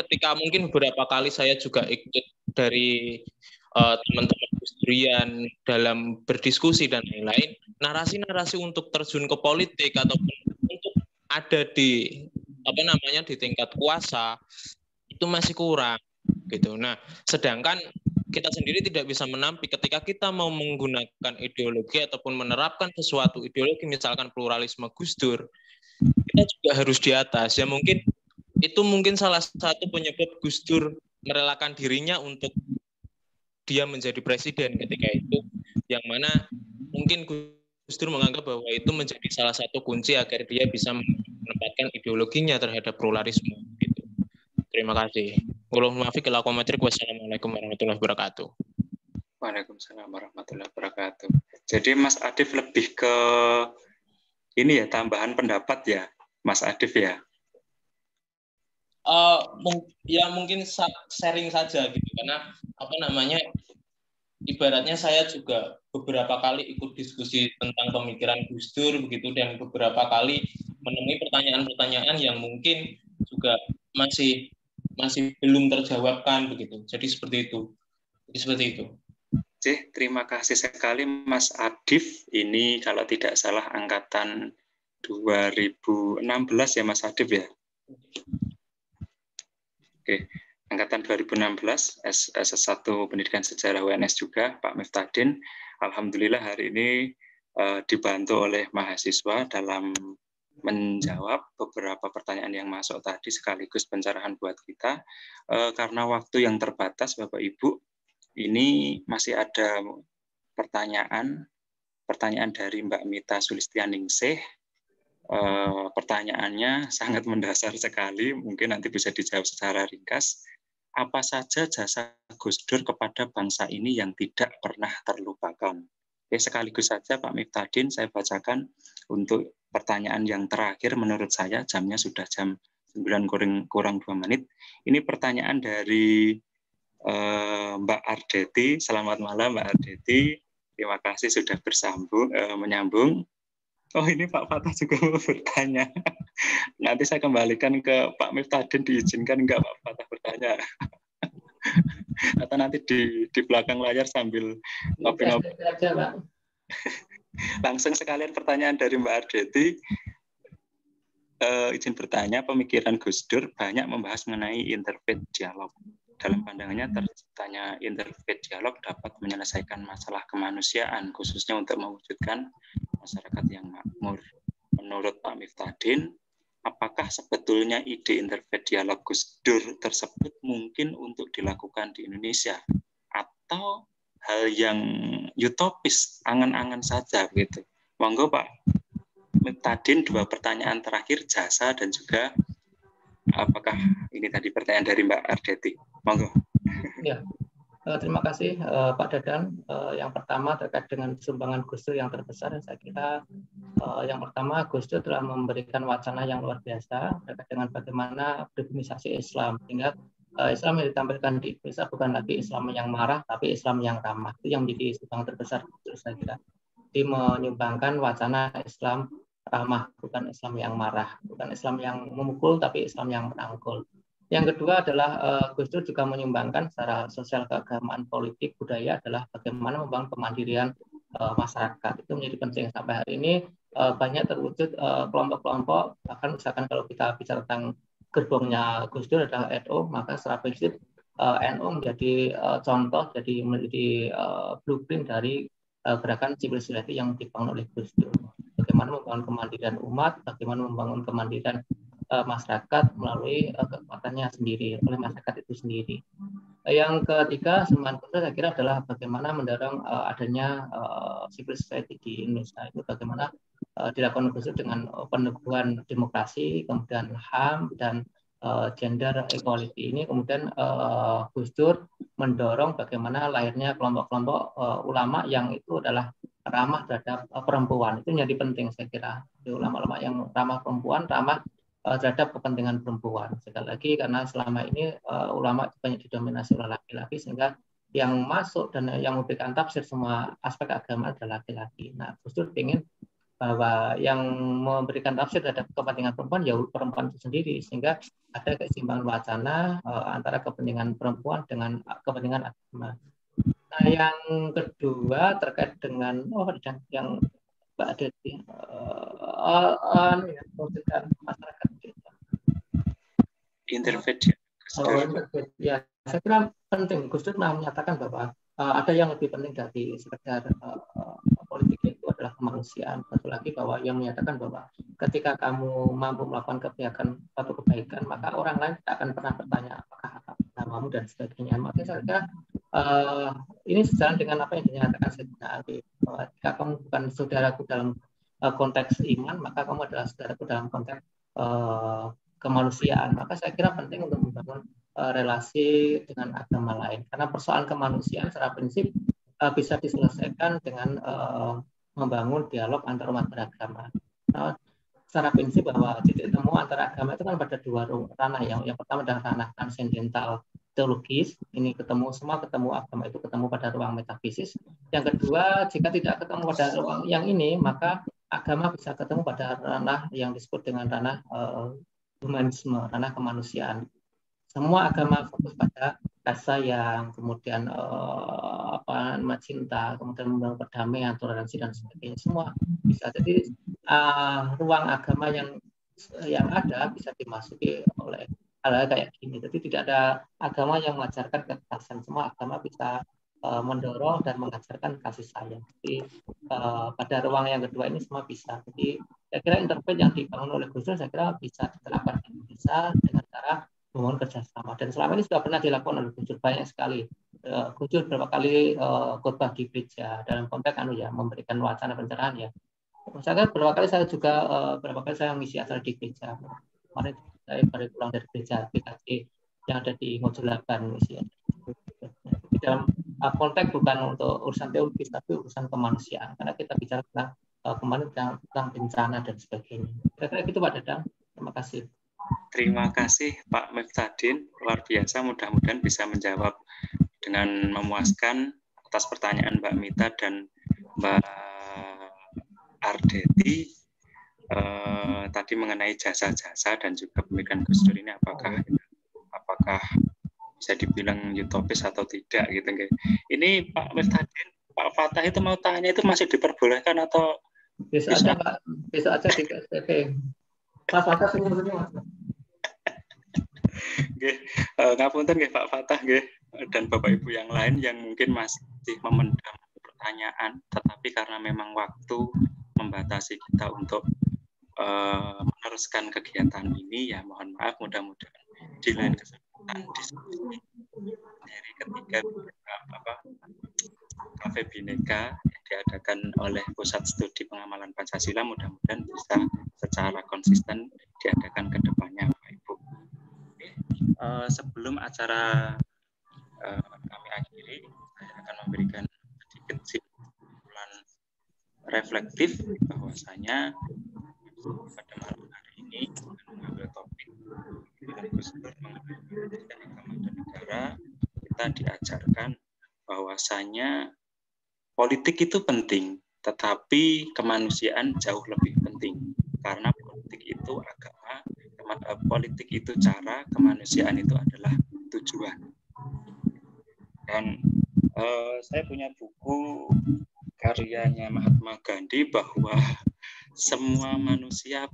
ketika mungkin beberapa kali saya juga ikut dari teman-teman Gus Durian dalam berdiskusi dan lain-lain, narasi-narasi untuk terjun ke politik ataupun untuk ada di di tingkat kuasa itu masih kurang gitu. Nah, sedangkan kita sendiri tidak bisa menampik ketika kita mau menggunakan ideologi ataupun menerapkan sesuatu ideologi, misalkan pluralisme Gus Dur, kita juga harus di atas. Ya mungkin itu salah satu penyebab Gus Dur merelakan dirinya untuk dia menjadi presiden ketika itu, yang mana mungkin Gus Dur menganggap bahwa itu menjadi salah satu kunci agar dia bisa menempatkan ideologinya terhadap pluralisme. Gitu. Terima kasih. Wassalamualaikum warahmatullahi wabarakatuh. Waalaikumsalam warahmatullahi wabarakatuh. Jadi Mas Adif lebih ke ini ya, tambahan pendapat ya, Mas Adif ya? Ya mungkin sharing saja gitu, karena ibaratnya saya juga beberapa kali ikut diskusi tentang pemikiran Gus Dur begitu, dan beberapa kali menemui pertanyaan-pertanyaan yang mungkin juga masih belum terjawabkan begitu. Jadi seperti itu. Terima kasih sekali Mas Adif. Ini kalau tidak salah angkatan 2016 ya Mas Adif ya. Oke, angkatan 2016 S1 Pendidikan Sejarah UNS juga Pak Miftadin. Alhamdulillah hari ini dibantu oleh mahasiswa dalam menjawab beberapa pertanyaan yang masuk tadi, sekaligus pencerahan buat kita. Karena waktu yang terbatas Bapak Ibu, ini masih ada pertanyaan dari Mbak Mita Sulistianingsih. Pertanyaannya sangat mendasar sekali, mungkin nanti bisa dijawab secara ringkas. Apa saja jasa Gus Dur kepada bangsa ini yang tidak pernah terlupakan? Sekaligus saja Pak Miftadin, saya bacakan untuk pertanyaan yang terakhir menurut saya, jamnya sudah jam 9 kurang 2 menit. Ini pertanyaan dari Mbak Ardeti. Selamat malam Mbak Ardeti. Terima kasih sudah menyambung. Oh, ini Pak Fatah juga mau bertanya. Nanti saya kembalikan ke Pak Miftadin, diizinkan enggak Pak Fatah bertanya? Atau nanti di belakang layar sambil ngopi-ngopi. Langsung sekalian pertanyaan dari Mbak Ardeti. Izin bertanya, pemikiran Gus Dur banyak membahas mengenai interfaith dialog. Dalam pandangannya, terciptanya interfaith dialog dapat menyelesaikan masalah kemanusiaan, khususnya untuk mewujudkan masyarakat yang makmur. Menurut Pak Miftadin, apakah sebetulnya ide interfaith dialog Gus Dur tersebut mungkin untuk dilakukan di Indonesia, atau hal yang utopis, angan-angan saja gitu? Monggo Pak Miftadin, 2 pertanyaan terakhir, jasa dan juga apakah ini tadi pertanyaan dari Mbak Ardeti. Monggo. Ya, terima kasih Pak Dadan. Yang pertama terkait dengan sumbangan Gus Dur yang terbesar, saya kira yang pertama Gus Dur telah memberikan wacana yang luar biasa terkait dengan bagaimana privatisasi Islam, sehingga Islam yang ditampilkan di Indonesia bukan lagi Islam yang marah, tapi Islam yang ramah. Itu yang menjadi sumbangan terbesar Gus Dur, saya kira. Dia menyumbangkan wacana Islam ramah, bukan Islam yang marah, bukan Islam yang memukul, tapi Islam yang merangkul. Yang kedua adalah Gus Dur juga menyumbangkan secara sosial, keagamaan, politik, budaya adalah bagaimana membangun kemandirian masyarakat. Itu menjadi penting sampai hari ini. Banyak terwujud kelompok-kelompok, bahkan misalkan kalau kita bicara tentang gerbongnya Gus Dur adalah NU, maka secara prinsip NU menjadi contoh, jadi menjadi blueprint dari gerakan civil society yang dibangun oleh Gus Dur. Bagaimana membangun kemandirian umat, bagaimana membangun kemandirian masyarakat melalui kekuatannya sendiri, oleh masyarakat itu sendiri. Yang ketiga, semangat Gus Dur saya kira adalah bagaimana mendorong adanya civil society di Indonesia. Itu bagaimana dilakukan Gus Dur dengan peneguhan demokrasi, kemudian HAM dan gender equality. Ini kemudian Gus Dur mendorong bagaimana lahirnya kelompok-kelompok ulama yang itu adalah ramah terhadap perempuan. Itu jadi penting saya kira. Ulama-ulama yang ramah perempuan, ramah terhadap kepentingan perempuan. Sekali lagi karena selama ini ulama banyak didominasi oleh laki-laki sehingga yang masuk dan yang memberikan tafsir semua aspek agama adalah laki-laki. Nah, Gus Dur ingin bahwa yang memberikan tafsir terhadap kepentingan perempuan ya perempuan itu sendiri sehingga ada keseimbangan wacana antara kepentingan perempuan dengan kepentingan agama. Nah, yang kedua terkait dengan yang Mbak Deti masyarakat kita. Intervensi. Ya, saya kira penting. Gus Dur menyatakan bahwa ada yang lebih penting dari sekedar politik itu adalah kemanusiaan. Satu lagi bahwa yang menyatakan bahwa ketika kamu mampu melakukan suatu kebaikan, maka orang lain tidak akan pernah bertanya apakah agamamu dan sebagainya. Makanya saya kira ini sejalan dengan apa yang dinyatakan Sayyidina Ali, bahwa jika kamu bukan saudaraku dalam konteks iman, maka kamu adalah saudaraku dalam konteks kemanusiaan. Maka saya kira penting untuk membangun relasi dengan agama lain. Karena persoalan kemanusiaan secara prinsip bisa diselesaikan dengan membangun dialog antar umat beragama. Secara prinsip bahwa titik temu antara agama itu kan pada dua ranah. Yang pertama adalah ranah transendental teologis, ini ketemu agama itu ketemu pada ruang metafisis. Yang kedua, jika tidak ketemu pada ruang yang ini, maka agama bisa ketemu pada ranah yang disebut dengan ranah humanisme, ranah kemanusiaan. Semua agama fokus pada kasih sayang, kemudian cinta, kemudian membangun perdamaian, toleransi dan sebagainya. Semua bisa. Jadi ruang agama yang ada bisa dimasuki oleh hal-hal kayak gini. Jadi tidak ada agama yang mengajarkan kekerasan. Semua agama bisa mendorong dan mengajarkan kasih sayang. Jadi pada ruang yang kedua ini semua bisa. Jadi saya kira interface yang dibangun oleh Gus Dur saya kira bisa diterapkan di Indonesia dengan cara membangun kerjasama. Dan selama ini sudah pernah dilakukan oleh Gus Dur banyak sekali. Gus Dur berapa kali khotbah di gereja dalam konteks memberikan wacana pencerahan ya. Saya berapa kali saya mengisi acara di gereja. Kemarin saya baru pulang dari gereja PKJ yang ada di Ngojolaban misi. Di dalam konteks bukan untuk urusan teologis tapi urusan kemanusiaan karena kita bicara tentang kemarin tentang bencana dan sebagainya. Kira-kira gitu Pak Dadang. Terima kasih. Terima kasih Pak Miftadin, luar biasa. Mudah-mudahan bisa menjawab dengan memuaskan atas pertanyaan Mbak Mita dan Mbak Ardeti tadi mengenai jasa-jasa dan juga pemikiran Gus Dur ini apakah bisa dibilang utopis atau tidak gitu. Ini Pak Miftadin, Pak Fatah itu mau tanya itu masih diperbolehkan atau bisa aja Pak, bisa aja di STP. Pak Fatah senyum-senyum Mas. Nggih, ngapunten nggih Pak Fatah nggih dan Bapak Ibu yang lain yang mungkin masih memendam pertanyaan, tetapi karena memang waktu membatasi kita untuk meneruskan kegiatan ini, ya mohon maaf, mudah-mudahan di lain kesempatan diskusi dari ketiga Cafe Bhinneka yang diadakan oleh Pusat Studi Pengamalan Pancasila mudah-mudahan bisa secara konsisten diadakan ke depannya Bapak Ibu. Sebelum acara kami akhiri, saya akan memberikan sedikit simpulan reflektif bahwasanya pada malam hari ini mengambil topik Gus Dur mengenai pendidikan agama dan negara, kita diajarkan bahwasanya politik itu penting, tetapi kemanusiaan jauh lebih penting karena politik itu agama, politik itu cara, kemanusiaan itu adalah tujuan. Dan saya punya buku karyanya Mahatma Gandhi bahwa semua manusia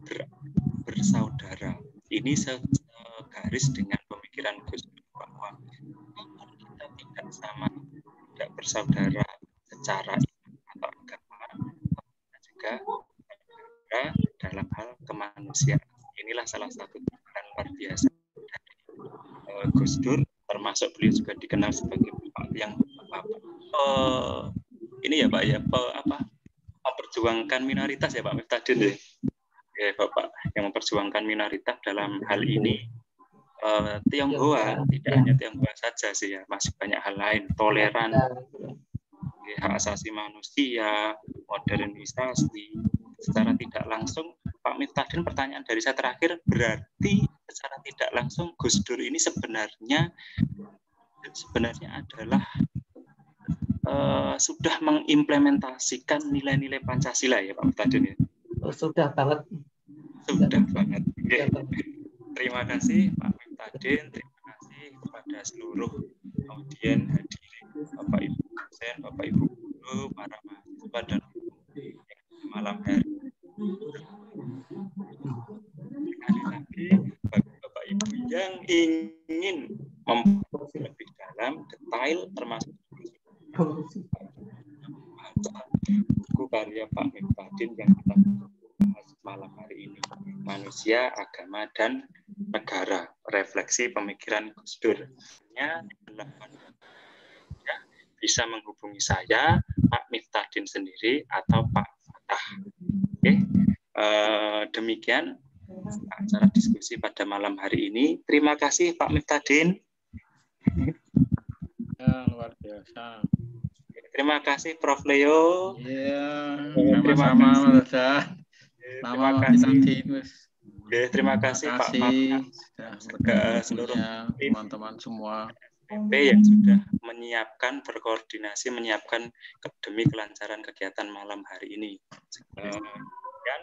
bersaudara. Ini segaris dengan pemikiran Gus Dur bahwa kita tidak bersaudara secara atau agama, juga bersaudara dalam hal kemanusiaan. Inilah salah satu pikiran luar biasa dari Gus Dur, termasuk termasuk beliau juga dikenal sebagai Bapak yang ini ya Pak ya, memperjuangkan minoritas ya Pak Miftadin ya, Bapak yang memperjuangkan minoritas dalam hal ini. Tionghoa, tidak hanya Tionghoa saja sih ya, masih banyak hal lain, toleran, hak asasi manusia, modernisasi. Secara tidak langsung, Pak Miftadin, pertanyaan dari saya terakhir, berarti secara tidak langsung Gus Dur ini sebenarnya adalah sudah mengimplementasikan nilai-nilai Pancasila ya Pak Miftadin ya? Sudah banget. Sudah banget. Okay. Terima kasih Pak Miftadin, terima kasih kepada seluruh audien hadirin, Bapak Ibu dosen, Bapak Ibu guru, para mahasiswa dan malam hari. Sekali lagi bagi Bapak Ibu yang ingin mempelajari lebih dalam, detail termasuk buku karya Pak Miftadin yang kita bahas malam hari ini, Manusia, Agama, dan Negara, refleksi pemikiran Gus Dur. Ya, bisa menghubungi saya, Pak Miftadin sendiri, atau Pak Fatah. Oke, demikian acara diskusi pada malam hari ini. Terima kasih Pak Miftadin. Ya, luar biasa. Terima kasih Prof. Leo. Iya, sama-sama Mas. Terima kasih. Terima kasih Pak Fatah, seluruh teman-teman semua yang sudah menyiapkan, berkoordinasi menyiapkan demi kelancaran kegiatan malam hari ini. Dan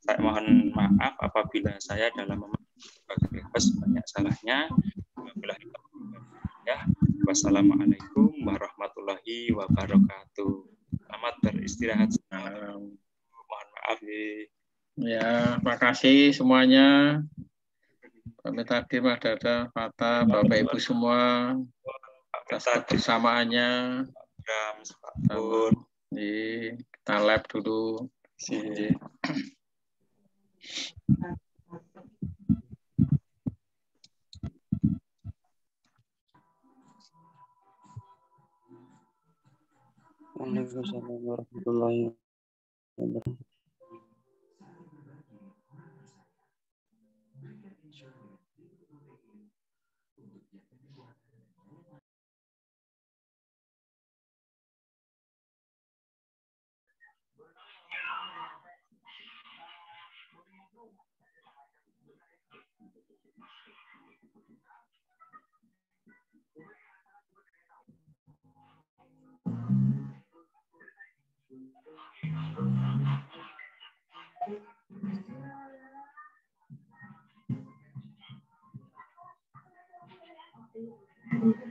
saya mohon maaf apabila saya dalam sebagai host banyak salahnya. Ya, wassalamualaikum warahmatullahi wabarakatuh. Selamat beristirahat. Mohon maaf ya, makasih semuanya. Pak Miftadin, Mas Dada, Fatah, Bapak Ibu semua atas kebersamaannya. Kita lab dulu. Waalaikumsalam warahmatullahi wabarakatuh. Thank you.